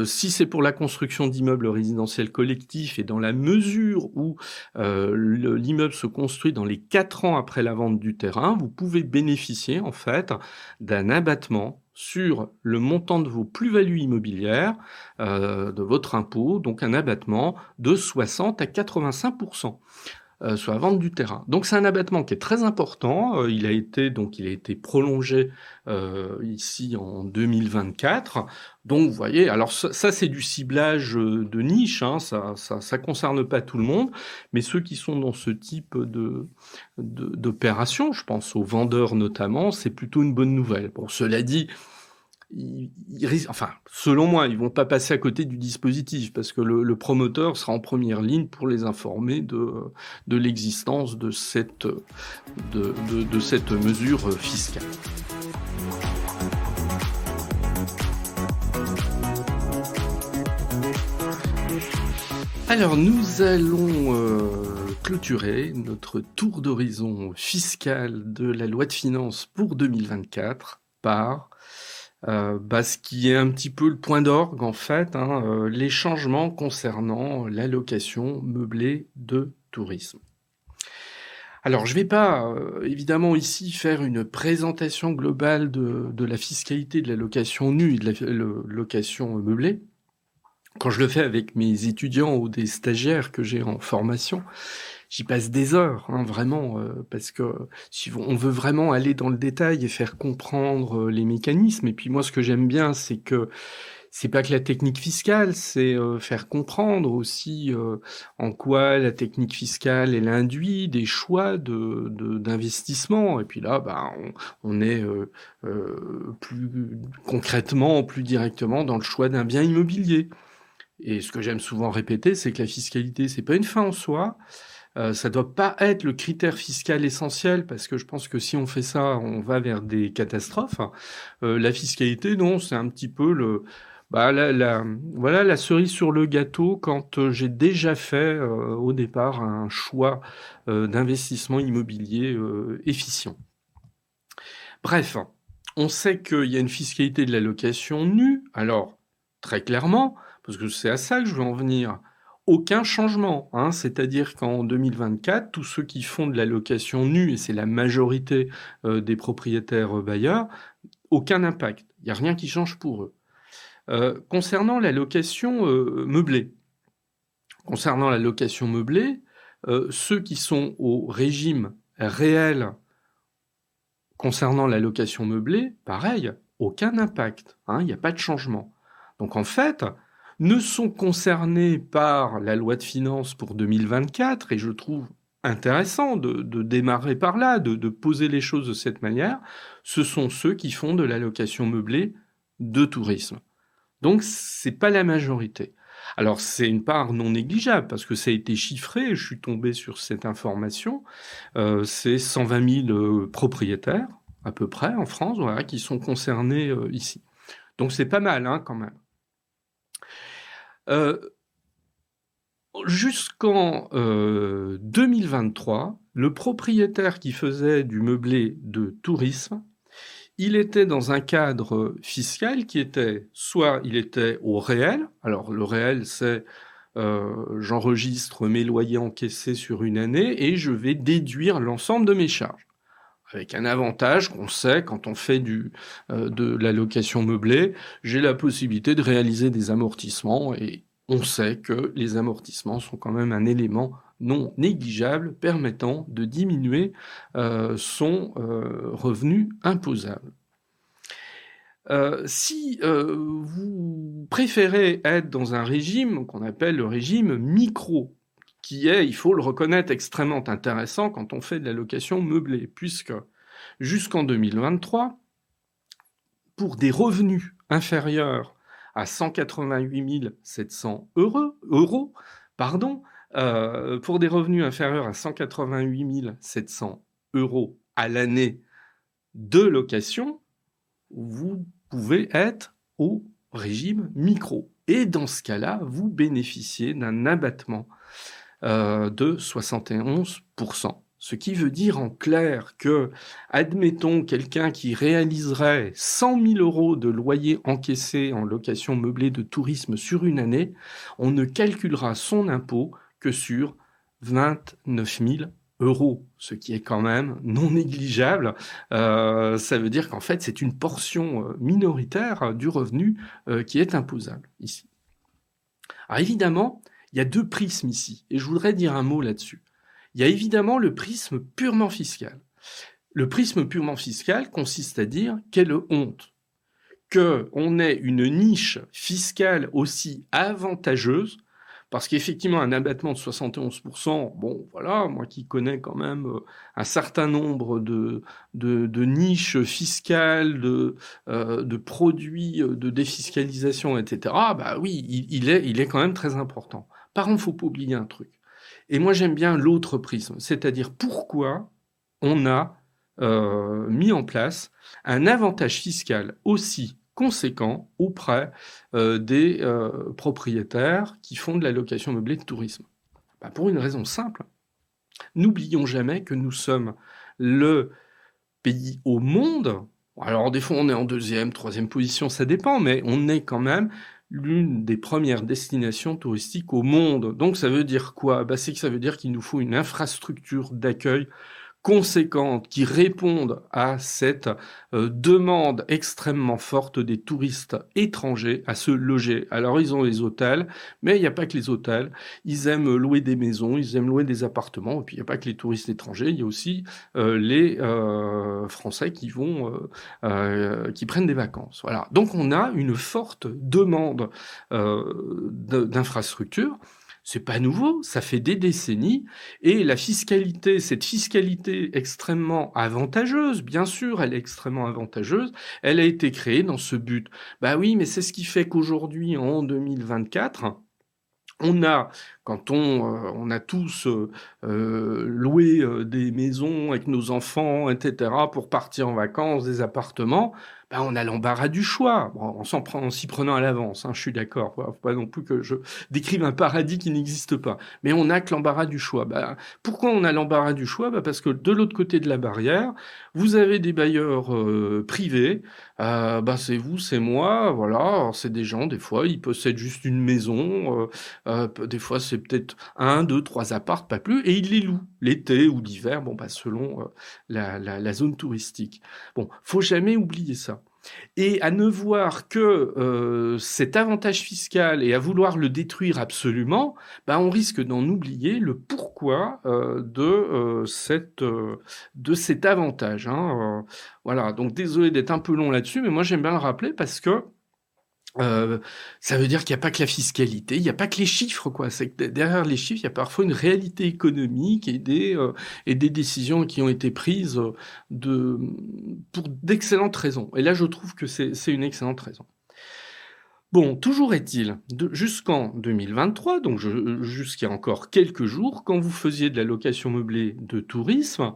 Si c'est pour la construction d'immeubles résidentiels collectifs et dans la mesure où l'immeuble se construit dans les 4 ans après la vente du terrain, vous pouvez bénéficier en fait d'un abattement sur le montant de vos plus-values immobilières, de votre impôt, donc un abattement de 60 à 85% sur la vente du terrain. Donc c'est un abattement qui est très important. Il a été prolongé ici en 2024. Donc vous voyez, alors ça c'est du ciblage de niche, hein, ça concerne pas tout le monde, mais ceux qui sont dans ce type d'opération, je pense aux vendeurs notamment, c'est plutôt une bonne nouvelle. Bon, cela dit, selon moi, ils vont pas passer à côté du dispositif parce que le promoteur sera en première ligne pour les informer de l'existence de cette mesure fiscale. Alors, nous allons clôturer notre tour d'horizon fiscal de la loi de finances pour 2024 par ce qui est un petit peu le point d'orgue, en fait, les changements concernant l'allocation meublée de tourisme. Alors, je ne vais pas, évidemment, ici faire une présentation globale de la fiscalité de la location nue et de la location meublée. Quand je le fais avec mes étudiants ou des stagiaires que j'ai en formation, j'y passe des heures, vraiment, parce que si on veut vraiment aller dans le détail et faire comprendre les mécanismes. Et puis moi, ce que j'aime bien, c'est que c'est pas que la technique fiscale, c'est faire comprendre aussi en quoi la technique fiscale elle induit des choix d'investissement. Et puis là, on est plus concrètement, plus directement dans le choix d'un bien immobilier. Et ce que j'aime souvent répéter, c'est que la fiscalité, c'est pas une fin en soi. Ça doit pas être le critère fiscal essentiel, parce que je pense que si on fait ça, on va vers des catastrophes. La fiscalité, non, c'est un petit peu voilà, la cerise sur le gâteau quand j'ai déjà fait au départ un choix d'investissement immobilier efficient. Bref, on sait qu'il y a une fiscalité de la location nue. Alors, très clairement, parce que c'est à ça que je veux en venir, aucun changement. C'est-à-dire qu'en 2024, tous ceux qui font de la location nue, et c'est la majorité des propriétaires bailleurs, aucun impact. Il n'y a rien qui change pour eux. Concernant la location meublée, ceux qui sont au régime réel concernant la location meublée, pareil, aucun impact, il n'y a pas de changement. Donc en fait, ne sont concernés par la loi de finances pour 2024, et je trouve intéressant de démarrer par là, de poser les choses de cette manière, ce sont ceux qui font de la location meublée de tourisme. Donc c'est pas la majorité. Alors c'est une part non négligeable, parce que ça a été chiffré, je suis tombé sur cette information, c'est 120 000 propriétaires, à peu près, en France, voilà, qui sont concernés ici. Donc c'est pas mal, quand même. Jusqu'en 2023, le propriétaire qui faisait du meublé de tourisme, il était dans un cadre fiscal qui était, soit il était au réel, alors le réel c'est j'enregistre mes loyers encaissés sur une année et je vais déduire l'ensemble de mes charges. Avec un avantage qu'on sait, quand on fait de la location meublée, j'ai la possibilité de réaliser des amortissements, et on sait que les amortissements sont quand même un élément non négligeable permettant de diminuer son revenu imposable. Si vous préférez être dans un régime qu'on appelle le régime micro, qui est, il faut le reconnaître, extrêmement intéressant quand on fait de la location meublée, puisque jusqu'en 2023, pour des revenus inférieurs à 188 700 euros, pour des revenus inférieurs à 188 700 euros à l'année de location, vous pouvez être au régime micro. Et dans ce cas-là, vous bénéficiez d'un abattement de 71%. Ce qui veut dire en clair que, admettons, quelqu'un qui réaliserait 100 000 euros de loyer encaissé en location meublée de tourisme sur une année, on ne calculera son impôt que sur 29 000 euros, ce qui est quand même non négligeable. Ça veut dire qu'en fait, c'est une portion minoritaire du revenu qui est imposable ici. Alors évidemment, il y a deux prismes ici, et je voudrais dire un mot là-dessus. Il y a évidemment le prisme purement fiscal. Le prisme purement fiscal consiste à dire quelle honte qu'on ait une niche fiscale aussi avantageuse, parce qu'effectivement, un abattement de 71%, bon, voilà, moi qui connais quand même un certain nombre de niches fiscales, de produits de défiscalisation, etc., bah oui, il est quand même très important. Par contre, il ne faut pas oublier un truc. Et moi, j'aime bien l'autre prisme, c'est-à-dire pourquoi on a mis en place un avantage fiscal aussi conséquent auprès des propriétaires qui font de la location meublée de tourisme. Pour une raison simple. N'oublions jamais que nous sommes le pays au monde, alors des fois on est en deuxième, troisième position, ça dépend, mais on est quand même l'une des premières destinations touristiques au monde. Donc ça veut dire quoi ? C'est que ça veut dire qu'il nous faut une infrastructure d'accueil conséquentes qui répondent à cette demande extrêmement forte des touristes étrangers à se loger. Alors ils ont les hôtels, mais il n'y a pas que les hôtels. Ils aiment louer des maisons, ils aiment louer des appartements. Et puis il n'y a pas que les touristes étrangers, il y a aussi les Français qui qui prennent des vacances. Voilà. Donc on a une forte demande d'infrastructures. C'est pas nouveau, ça fait des décennies, et la fiscalité, cette fiscalité extrêmement avantageuse, bien sûr, elle est extrêmement avantageuse, elle a été créée dans ce but. Oui, mais c'est ce qui fait qu'aujourd'hui, en 2024, quand on a tous loué des maisons avec nos enfants, etc., pour partir en vacances, des appartements, on a l'embarras du choix, en s'y prenant à l'avance, je suis d'accord, faut pas non plus que je décrive un paradis qui n'existe pas, mais on n'a que l'embarras du choix. Pourquoi on a l'embarras du choix ? Parce que de l'autre côté de la barrière, vous avez des bailleurs privés, c'est vous, c'est moi, voilà. Alors, c'est des gens, des fois, ils possèdent juste une maison, des fois c'est peut-être 1, 2, 3 apparts, pas plus, et ils les louent l'été ou l'hiver, selon la zone touristique. Faut jamais oublier ça. Et à ne voir que cet avantage fiscal et à vouloir le détruire absolument, on risque d'en oublier le pourquoi de cet avantage. Voilà, donc désolé d'être un peu long là-dessus, mais moi j'aime bien le rappeler parce que ça veut dire qu'il n'y a pas que la fiscalité, il n'y a pas que les chiffres, quoi. C'est que derrière les chiffres, il y a parfois une réalité économique et des décisions qui ont été prises pour d'excellentes raisons. Et là, je trouve que c'est une excellente raison. Toujours est-il, jusqu'en 2023, donc jusqu'à encore quelques jours, quand vous faisiez de la location meublée de tourisme,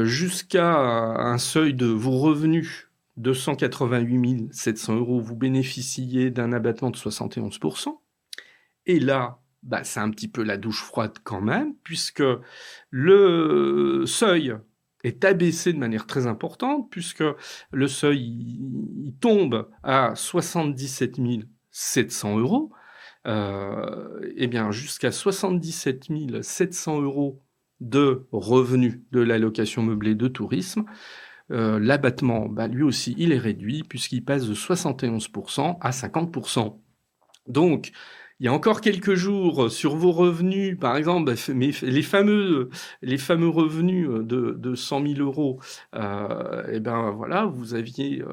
jusqu'à un seuil de vos revenus de 188 700 €, vous bénéficiez d'un abattement de 71%. Et là, c'est un petit peu la douche froide quand même, puisque le seuil est abaissé de manière très importante, puisque le seuil il tombe à 77 700 €. Jusqu'à 77 700 € de revenus de la location meublée de tourisme. L'abattement, lui aussi, il est réduit puisqu'il passe de 71% à 50%. Donc, il y a encore quelques jours, sur vos revenus, par exemple, les fameux revenus de 100 000 €, voilà, vous aviez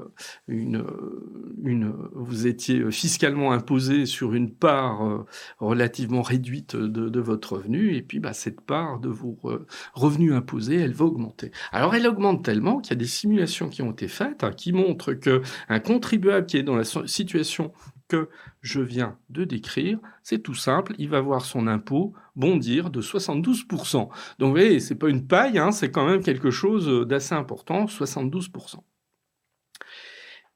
vous étiez fiscalement imposé sur une part relativement réduite de votre revenu, et puis cette part de vos revenus imposés, elle va augmenter. Alors, elle augmente tellement qu'il y a des simulations qui ont été faites qui montrent que un contribuable qui est dans la situation que je viens de décrire, c'est tout simple, il va voir son impôt bondir de 72%. Donc vous voyez, c'est pas une paille, c'est quand même quelque chose d'assez important, 72%.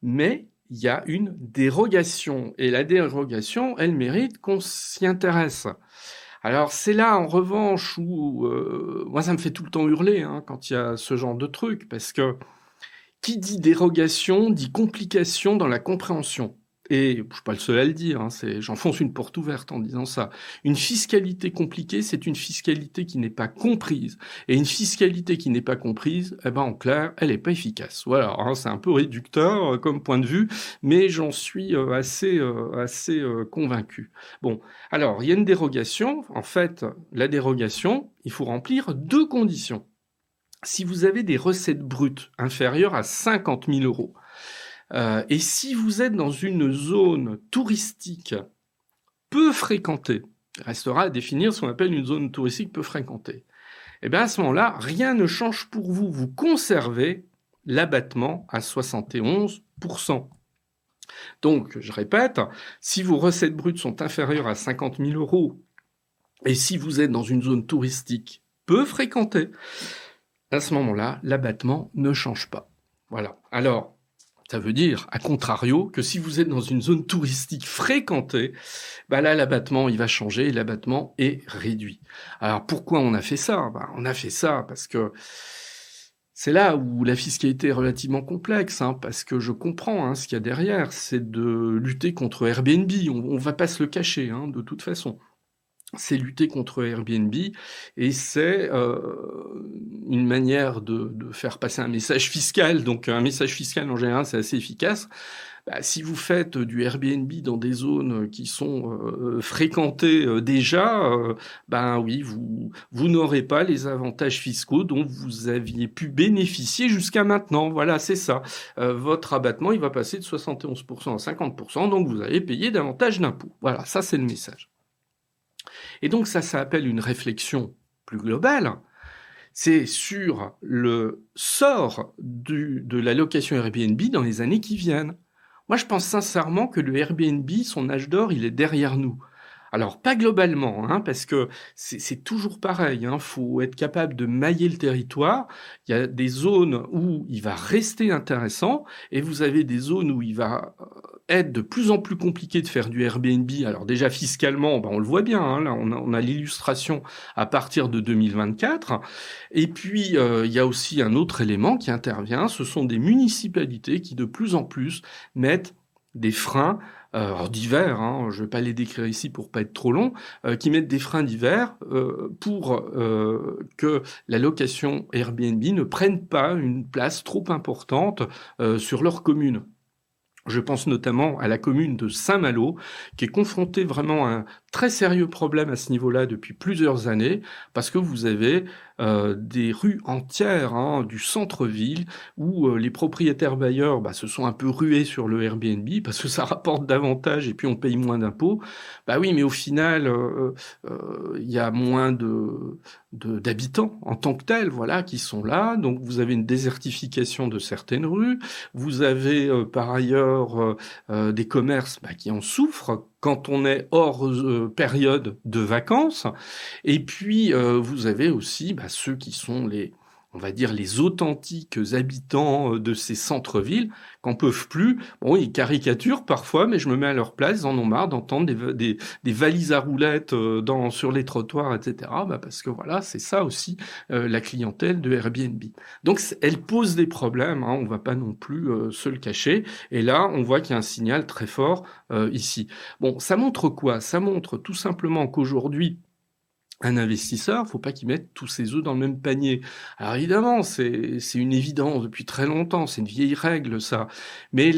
Mais il y a une dérogation, et la dérogation, elle mérite qu'on s'y intéresse. Alors c'est là, en revanche, où moi ça me fait tout le temps hurler quand il y a ce genre de truc, parce que qui dit dérogation dit complication dans la compréhension. Et je ne suis pas le seul à le dire, j'enfonce une porte ouverte en disant ça. Une fiscalité compliquée, c'est une fiscalité qui n'est pas comprise. Et une fiscalité qui n'est pas comprise, en clair, elle n'est pas efficace. Voilà, c'est un peu réducteur comme point de vue, mais j'en suis assez convaincu. Alors, il y a une dérogation. En fait, la dérogation, il faut remplir 2 conditions. Si vous avez des recettes brutes inférieures à 50 000 €, et si vous êtes dans une zone touristique peu fréquentée, il restera à définir ce qu'on appelle une zone touristique peu fréquentée, à ce moment-là, rien ne change pour vous. Vous conservez l'abattement à 71%. Donc, je répète, si vos recettes brutes sont inférieures à 50 000 € et si vous êtes dans une zone touristique peu fréquentée, à ce moment-là, l'abattement ne change pas. Voilà. Alors, Ça veut dire, à contrario, que si vous êtes dans une zone touristique fréquentée, bah là, l'abattement, il va changer et l'abattement est réduit. Alors, pourquoi on a fait ça? Bah, on a fait ça parce que c'est là où la fiscalité est relativement complexe, hein, parce que je comprends ce qu'il y a derrière, c'est de lutter contre Airbnb. On va pas se le cacher, de toute façon. C'est lutter contre Airbnb et c'est une manière de faire passer un message fiscal. Donc un message fiscal en général c'est assez efficace. Bah, si vous faites du Airbnb dans des zones qui sont fréquentées déjà, ben oui, vous n'aurez pas les avantages fiscaux dont vous aviez pu bénéficier jusqu'à maintenant. Voilà, c'est ça. Votre abattement, il va passer de 71% à 50%, donc vous allez payer davantage d'impôts. Voilà, ça c'est le message. Et donc ça appelle une réflexion plus globale. C'est sur le sort de la location Airbnb dans les années qui viennent. Moi, je pense sincèrement que le Airbnb, son âge d'or, il est derrière nous. Alors, pas globalement, parce que c'est toujours pareil. Faut être capable de mailler le territoire. Il y a des zones où il va rester intéressant et vous avez des zones où il va être de plus en plus compliqué de faire du Airbnb. Alors déjà, fiscalement, on le voit bien. Là, on a l'illustration à partir de 2024. Et puis, il y a aussi un autre élément qui intervient. Ce sont des municipalités qui, de plus en plus, mettent des freins divers, je ne vais pas les décrire ici pour pas être trop long, qui mettent des freins divers pour que la location Airbnb ne prenne pas une place trop importante sur leur commune. Je pense notamment à la commune de Saint-Malo, qui est confrontée vraiment à un très sérieux problème à ce niveau-là depuis plusieurs années, parce que vous avez des rues entières du centre-ville où les propriétaires bailleurs se sont un peu rués sur le Airbnb parce que ça rapporte davantage et puis on paye moins d'impôts. Bah oui, mais au final, il y a moins d'habitants en tant que tels, voilà, qui sont là. Donc vous avez une désertification de certaines rues. Vous avez par ailleurs des commerces qui en souffrent quand on est hors période de vacances. Et puis vous avez aussi ceux qui sont on va dire les authentiques habitants de ces centres-villes, qu'en peuvent plus. Bon, ils caricaturent parfois, mais je me mets à leur place, ils en ont marre d'entendre des valises à roulettes sur les trottoirs, etc. Parce que voilà, c'est ça aussi la clientèle de Airbnb. Donc elle pose des problèmes, on va pas non plus se le cacher. Et là, on voit qu'il y a un signal très fort ici. Bon, ça montre quoi? Ça montre tout simplement qu'aujourd'hui, un investisseur, faut pas qu'il mette tous ses œufs dans le même panier. Alors évidemment, c'est une évidence depuis très longtemps, c'est une vieille règle ça, mais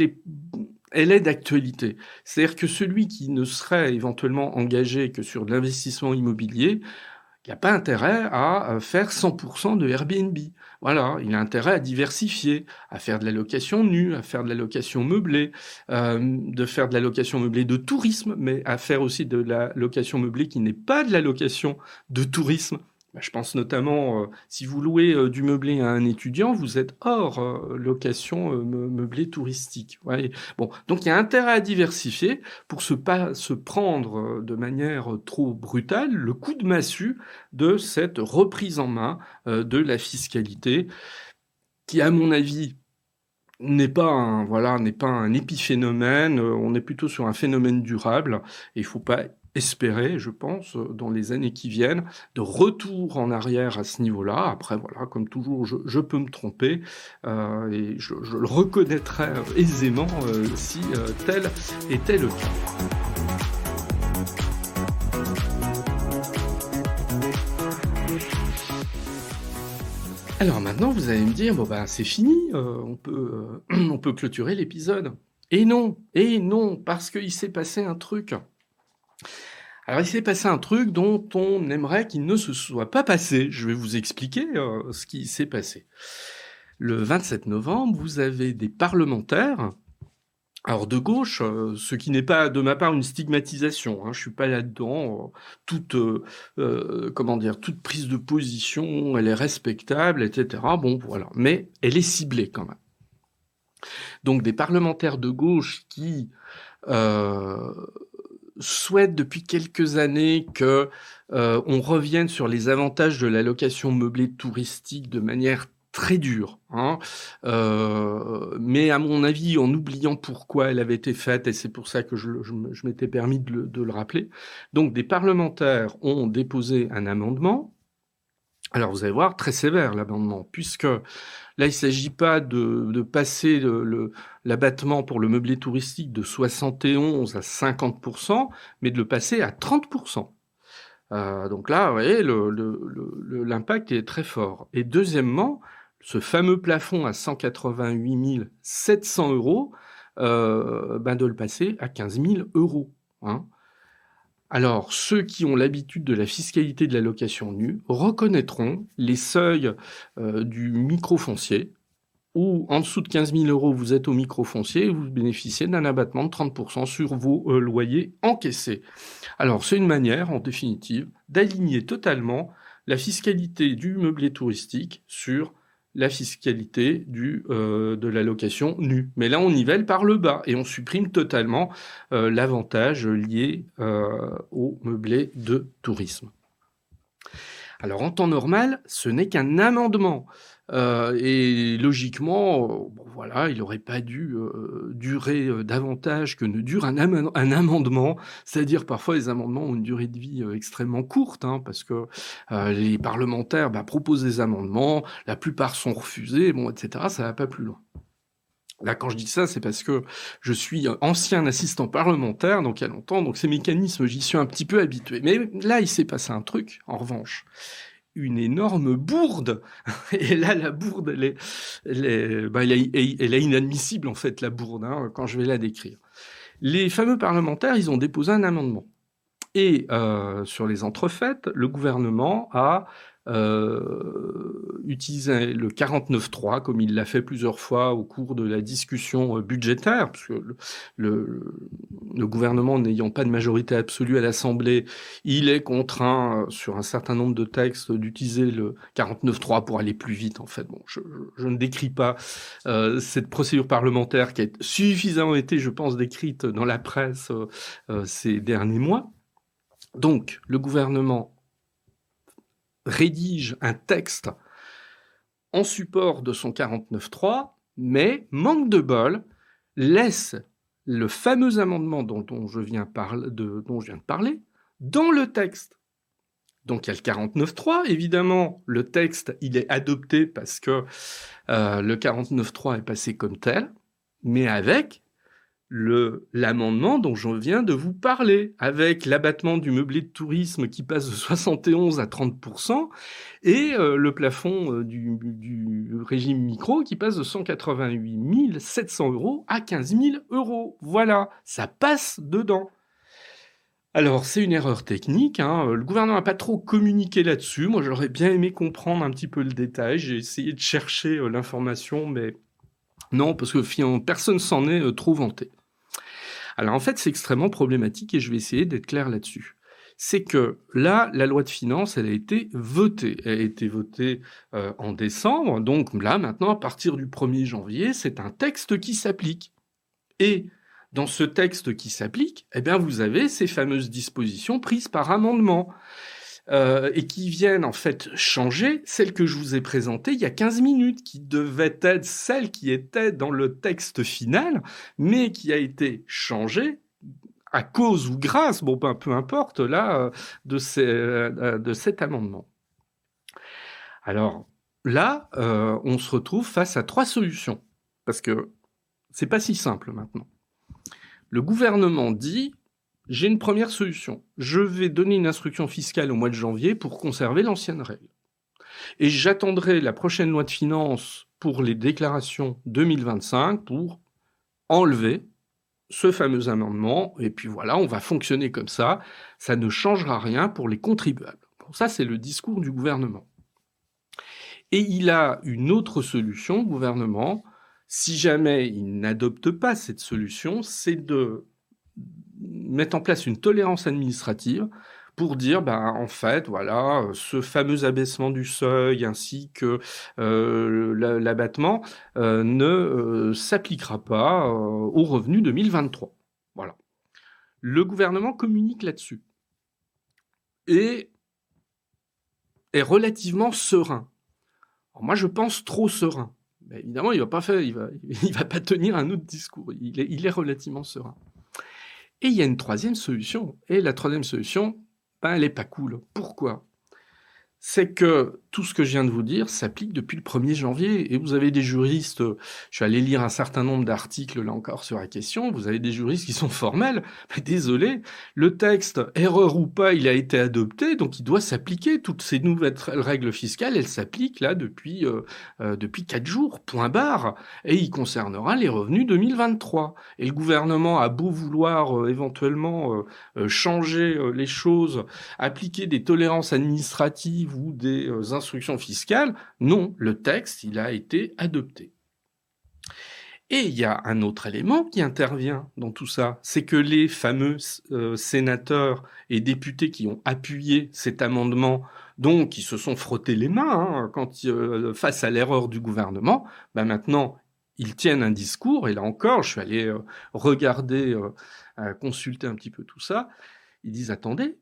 elle est d'actualité. C'est-à-dire que celui qui ne serait éventuellement engagé que sur de l'investissement immobilier, il n'y a pas intérêt à faire 100% de Airbnb. Voilà, il a intérêt à diversifier, à faire de la location nue, à faire de la location meublée, de faire de la location meublée de tourisme, mais à faire aussi de la location meublée qui n'est pas de la location de tourisme. Je pense notamment, si vous louez du meublé à un étudiant, vous êtes hors location meublée touristique. Ouais. Bon, donc il y a intérêt à diversifier pour pas se prendre de manière trop brutale le coup de massue de cette reprise en main de la fiscalité qui, à mon avis, n'est pas un épiphénomène, on est plutôt sur un phénomène durable et il faut pas espérer, je pense, dans les années qui viennent, de retour en arrière à ce niveau-là. Après, voilà, comme toujours, je peux me tromper et je le reconnaîtrai aisément si tel était le cas. Alors maintenant, vous allez me dire, c'est fini, on peut clôturer l'épisode. Et non, parce qu'il s'est passé un truc. Alors il s'est passé un truc dont on aimerait qu'il ne se soit pas passé. Je vais vous expliquer ce qui s'est passé. Le 27 novembre, vous avez des parlementaires, alors de gauche, ce qui n'est pas de ma part une stigmatisation, je suis pas là-dedans, toute prise de position, elle est respectable, etc. Bon, voilà, mais elle est ciblée quand même. Donc des parlementaires de gauche qui souhaitent depuis quelques années que on revienne sur les avantages de la location meublée touristique de manière très dure, hein. Mais à mon avis, en oubliant pourquoi elle avait été faite, et c'est pour ça que je m'étais permis de le rappeler. Donc, des parlementaires ont déposé un amendement. Alors, vous allez voir, très sévère l'amendement, puisque là, il ne s'agit pas de passer l'abattement pour le meublé touristique de 71 à 50%, mais de le passer à 30%. Donc là, vous voyez, l'impact est très fort. Et deuxièmement, ce fameux plafond à 188 700 euros, de le passer à 15 000 euros. Hein. Alors, ceux qui ont l'habitude de la fiscalité de la location nue reconnaîtront les seuils du microfoncier, où en dessous de 15 000 euros, vous êtes au microfoncier et vous bénéficiez d'un abattement de 30% sur vos loyers encaissés. Alors, c'est une manière, en définitive, d'aligner totalement la fiscalité du meublé touristique sur la fiscalité de la location nue. Mais là, on nivelle par le bas et on supprime totalement l'avantage lié au meublé de tourisme. Alors, en temps normal, ce n'est qu'un amendement. Et logiquement, voilà, il n'aurait pas dû durer davantage que ne dure un amendement. C'est-à-dire, parfois, les amendements ont une durée de vie extrêmement courte, hein, parce que les parlementaires proposent des amendements, la plupart sont refusés, etc. Ça ne va pas plus loin. Là, quand je dis ça, c'est parce que je suis ancien assistant parlementaire, donc il y a longtemps, donc ces mécanismes, j'y suis un petit peu habitué. Mais là, il s'est passé un truc, en revanche. Une énorme bourde. Et là, la bourde, elle est inadmissible, en fait, la bourde, hein, quand je vais la décrire. Les fameux parlementaires, ils ont déposé un amendement. Et sur les entrefaites, le gouvernement a utilisé le 49.3, comme il l'a fait plusieurs fois au cours de la discussion budgétaire, parce que le gouvernement n'ayant pas de majorité absolue à l'Assemblée, il est contraint, sur un certain nombre de textes, d'utiliser le 49.3 pour aller plus vite, en fait. Bon, je ne décris pas cette procédure parlementaire qui a suffisamment été, je pense, décrite dans la presse ces derniers mois. Donc, le gouvernement rédige un texte en support de son 49.3, mais, manque de bol, laisse le fameux amendement dont je viens de parler dans le texte. Donc, il y a le 49.3, évidemment, le texte, il est adopté parce que le 49.3 est passé comme tel, mais avec l'amendement dont je viens de vous parler, avec l'abattement du meublé de tourisme qui passe de 71 à 30%, et le plafond du régime micro qui passe de 188 700 euros à 15 000 euros. Voilà, ça passe dedans. Alors, c'est une erreur technique, hein. Le gouvernement n'a pas trop communiqué là-dessus. Moi, j'aurais bien aimé comprendre un petit peu le détail. J'ai essayé de chercher l'information, mais non, parce que finalement, personne s'en est trop vanté. Alors en fait, c'est extrêmement problématique et je vais essayer d'être clair là-dessus. C'est que là, la loi de finances, elle a été votée. Elle a été votée en décembre. Donc là, maintenant, à partir du 1er janvier, c'est un texte qui s'applique. Et dans ce texte qui s'applique, eh bien, vous avez ces fameuses dispositions prises par amendement. Et qui viennent en fait changer celle que je vous ai présentée il y a 15 minutes, qui devait être celle qui était dans le texte final, mais qui a été changée à cause ou grâce, peu importe, là, de cet amendement. Alors là, on se retrouve face à 3 solutions, parce que c'est pas si simple maintenant. Le gouvernement dit: j'ai une première solution. Je vais donner une instruction fiscale au mois de janvier pour conserver l'ancienne règle. Et j'attendrai la prochaine loi de finances pour les déclarations 2025 pour enlever ce fameux amendement. Et puis voilà, on va fonctionner comme ça. Ça ne changera rien pour les contribuables. Bon, ça, c'est le discours du gouvernement. Et il a une autre solution, le gouvernement. Si jamais il n'adopte pas cette solution, c'est de mettre en place une tolérance administrative pour dire, en fait, voilà, ce fameux abaissement du seuil ainsi que l'abattement ne s'appliquera pas aux revenus 2023. Voilà. Le gouvernement communique là-dessus et est relativement serein Alors moi, je pense trop serein. Mais évidemment, il va pas tenir un autre discours. Il est relativement serein. Et il y a une troisième solution. Et la troisième solution, ben, elle est pas cool. Pourquoi ? C'est que tout ce que je viens de vous dire s'applique depuis le 1er janvier. Et vous avez des juristes, je suis allé lire un certain nombre d'articles, là encore, sur la question, vous avez des juristes qui sont formels. Mais désolé, le texte, erreur ou pas, il a été adopté, donc il doit s'appliquer. Toutes ces nouvelles règles fiscales, elles s'appliquent là depuis 4 jours, point barre. Et il concernera les revenus 2023. Et le gouvernement a beau vouloir éventuellement changer les choses, appliquer des tolérances administratives ou des instructions fiscales, non, le texte, il a été adopté. Et il y a un autre élément qui intervient dans tout ça, c'est que les fameux sénateurs et députés qui ont appuyé cet amendement, donc qui se sont frottés les mains face à l'erreur du gouvernement, ben maintenant, ils tiennent un discours, et là encore, je suis allé regarder, consulter un petit peu tout ça, ils disent « Attendez,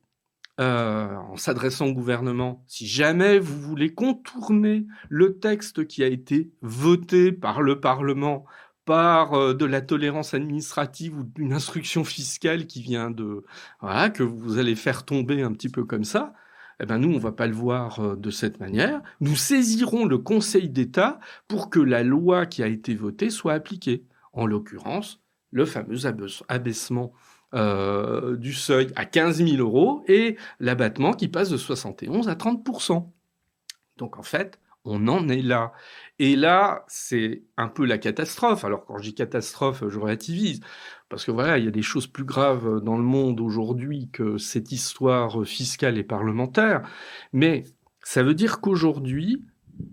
en s'adressant au gouvernement, si jamais vous voulez contourner le texte qui a été voté par le Parlement, par de la tolérance administrative ou d'une instruction fiscale qui vient que vous allez faire tomber un petit peu comme ça, eh ben nous, on va pas le voir de cette manière. Nous saisirons le Conseil d'État pour que la loi qui a été votée soit appliquée. En l'occurrence, le fameux abaissement du seuil à 15 000 € et l'abattement qui passe de 71 à 30%. Donc en fait, on en est là. Et là, c'est un peu la catastrophe. Alors quand je dis catastrophe, je relativise. Parce que voilà, il y a des choses plus graves dans le monde aujourd'hui que cette histoire fiscale et parlementaire. Mais ça veut dire qu'aujourd'hui,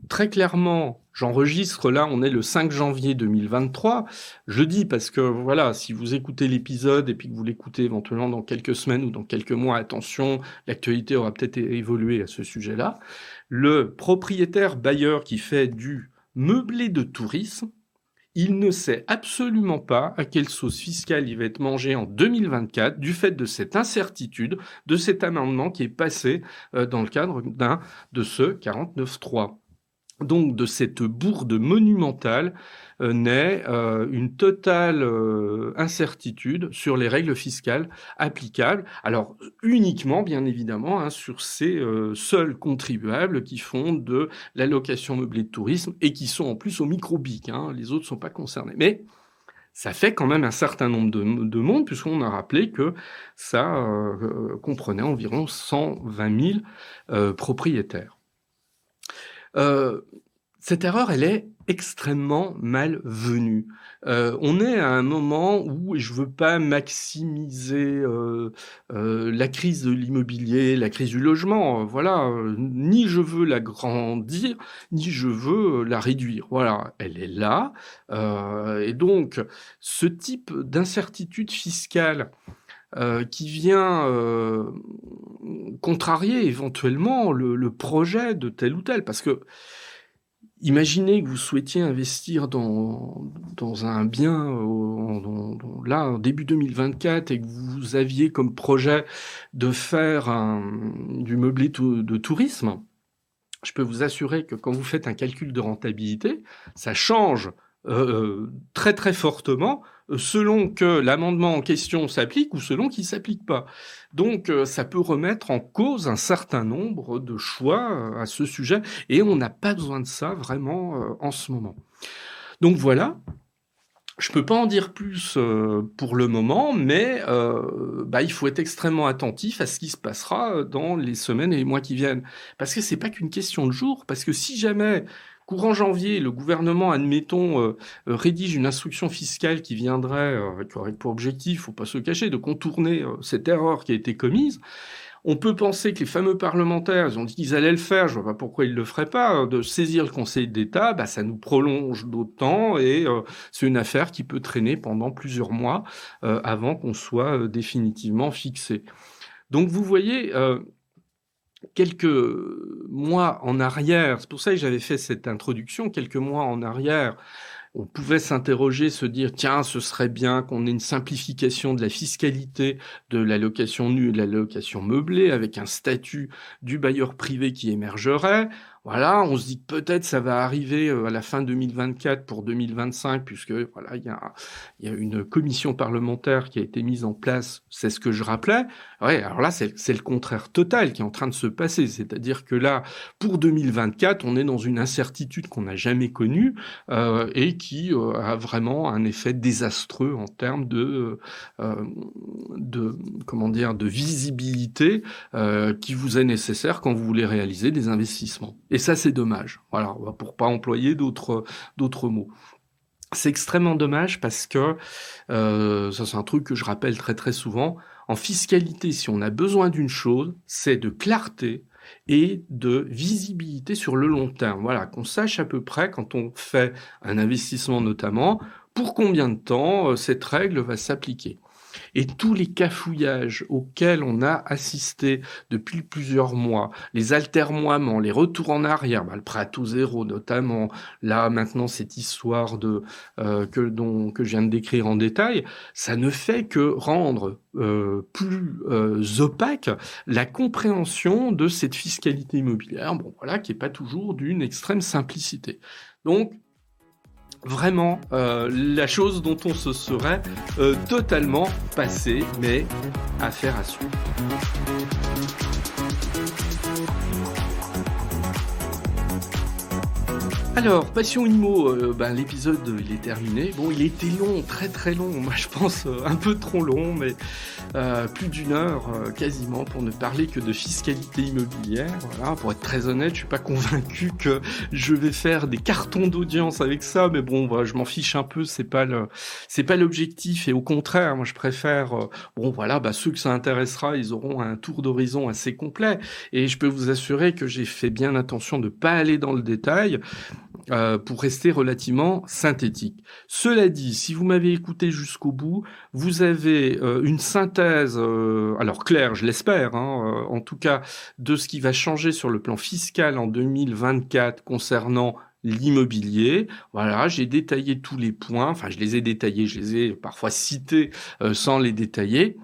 très clairement, j'enregistre là, on est le 5 janvier 2023. Je dis parce que voilà, si vous écoutez l'épisode et puis que vous l'écoutez éventuellement dans quelques semaines ou dans quelques mois, attention, l'actualité aura peut-être évolué à ce sujet-là. Le propriétaire bailleur qui fait du meublé de tourisme, il ne sait absolument pas à quelle sauce fiscale il va être mangé en 2024 du fait de cette incertitude, de cet amendement qui est passé dans le cadre de ce 49.3. Donc de cette bourde monumentale naît une totale incertitude sur les règles fiscales applicables, alors uniquement bien évidemment sur ces seuls contribuables qui font de la location meublée de tourisme et qui sont en plus au micro-BIC, les autres ne sont pas concernés. Mais ça fait quand même un certain nombre de monde, puisqu'on a rappelé que ça comprenait environ 120 000 propriétaires. Cette erreur, elle est extrêmement malvenue. On est à un moment où, et je veux pas maximiser la crise de l'immobilier, la crise du logement, ni je veux l'agrandir, ni je veux la réduire. Voilà, elle est là. Et donc, ce type d'incertitude fiscale qui vient contrarier éventuellement le projet de tel ou tel. Parce que imaginez que vous souhaitiez investir dans un bien là, début 2024, et que vous aviez comme projet de faire du meublé de tourisme. Je peux vous assurer que quand vous faites un calcul de rentabilité, ça change très très fortement selon que l'amendement en question s'applique ou selon qu'il ne s'applique pas. Donc ça peut remettre en cause un certain nombre de choix à ce sujet, et on n'a pas besoin de ça vraiment en ce moment. Donc voilà. Je peux pas en dire plus pour le moment, mais il faut être extrêmement attentif à ce qui se passera dans les semaines et les mois qui viennent. Parce que c'est pas qu'une question de jours, parce que si jamais courant janvier, le gouvernement, admettons, rédige une instruction fiscale qui viendrait, qui aurait pour objectif, faut pas se cacher, de contourner cette erreur qui a été commise, on peut penser que les fameux parlementaires, ils ont dit qu'ils allaient le faire, je vois pas pourquoi ils le feraient pas, de saisir le Conseil d'État, ça nous prolonge d'autant, et c'est une affaire qui peut traîner pendant plusieurs mois avant qu'on soit définitivement fixé. Donc vous voyez, quelques mois en arrière, c'est pour ça que j'avais fait cette introduction, quelques mois en arrière, on pouvait s'interroger, se dire, tiens, ce serait bien qu'on ait une simplification de la fiscalité de la location nue et de la location meublée, avec un statut du bailleur privé qui émergerait. Voilà, on se dit que peut-être ça va arriver à la fin 2024 pour 2025, puisque voilà, il y a une commission parlementaire qui a été mise en place, c'est ce que je rappelais. Ouais, alors là, c'est le contraire total qui est en train de se passer, c'est-à-dire que là, pour 2024, on est dans une incertitude qu'on n'a jamais connue et qui a vraiment un effet désastreux en termes comment dire, de visibilité qui vous est nécessaire quand vous voulez réaliser des investissements. Et ça, c'est dommage. Voilà, pour pas employer d'autres mots. C'est extrêmement dommage parce que, ça c'est un truc que je rappelle très très souvent, en fiscalité, si on a besoin d'une chose, c'est de clarté et de visibilité sur le long terme. Voilà, qu'on sache à peu près, quand on fait un investissement notamment, pour combien de temps cette règle va s'appliquer. Et tous les cafouillages auxquels on a assisté depuis plusieurs mois, les altermoiements, les retours en arrière, le prêt à taux zéro notamment, là maintenant cette histoire que je viens de décrire en détail, ça ne fait que rendre plus opaque la compréhension de cette fiscalité immobilière, qui n'est pas toujours d'une extrême simplicité. Donc, vraiment la chose dont on se serait totalement passé, mais affaire à suivre. Alors, Passion Immo, l'épisode il est terminé. Bon, il était long, très très long, moi je pense un peu trop long, mais plus d'une heure quasiment pour ne parler que de fiscalité immobilière. Voilà, pour être très honnête, je suis pas convaincu que je vais faire des cartons d'audience avec ça, mais bon, je m'en fiche un peu, c'est pas l'objectif, et au contraire, moi je préfère, ceux que ça intéressera, ils auront un tour d'horizon assez complet, et je peux vous assurer que j'ai fait bien attention de pas aller dans le détail, pour rester relativement synthétique. Cela dit, si vous m'avez écouté jusqu'au bout, vous avez une synthèse, alors claire, je l'espère, en tout cas, de ce qui va changer sur le plan fiscal en 2024 concernant l'immobilier. Voilà, j'ai détaillé tous les points, enfin je les ai détaillés, je les ai parfois cités sans les détailler.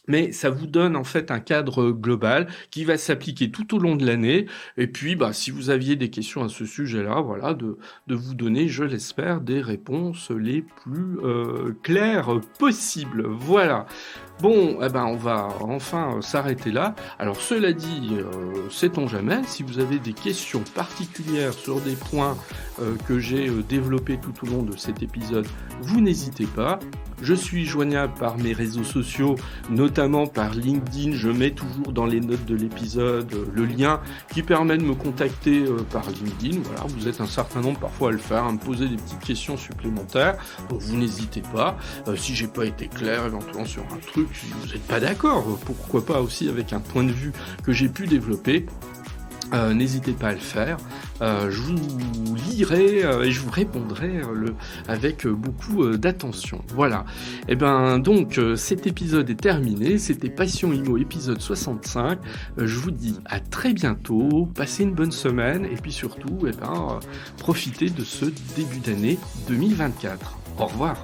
Mais ça vous donne en fait un cadre global qui va s'appliquer tout au long de l'année. Et puis, si vous aviez des questions à ce sujet-là, de vous donner, je l'espère, des réponses les plus claires possibles. Voilà. Bon, on va enfin s'arrêter là. Alors, cela dit, sait-on jamais, si vous avez des questions particulières sur des points que j'ai développés tout au long de cet épisode, vous n'hésitez pas. Je suis joignable par mes réseaux sociaux, notamment par LinkedIn. Je mets toujours dans les notes de l'épisode le lien qui permet de me contacter par LinkedIn. Voilà, vous êtes un certain nombre parfois à le faire, à me poser des petites questions supplémentaires. Donc vous n'hésitez pas. Si j'ai pas été clair éventuellement sur un truc, si vous n'êtes pas d'accord, pourquoi pas aussi avec un point de vue que j'ai pu développer. N'hésitez pas à le faire. Je vous lirai et je vous répondrai avec beaucoup d'attention. Voilà. Donc cet épisode est terminé. C'était Passion Immo épisode 65. Je vous dis à très bientôt. Passez une bonne semaine et puis surtout, profitez de ce début d'année 2024. Au revoir.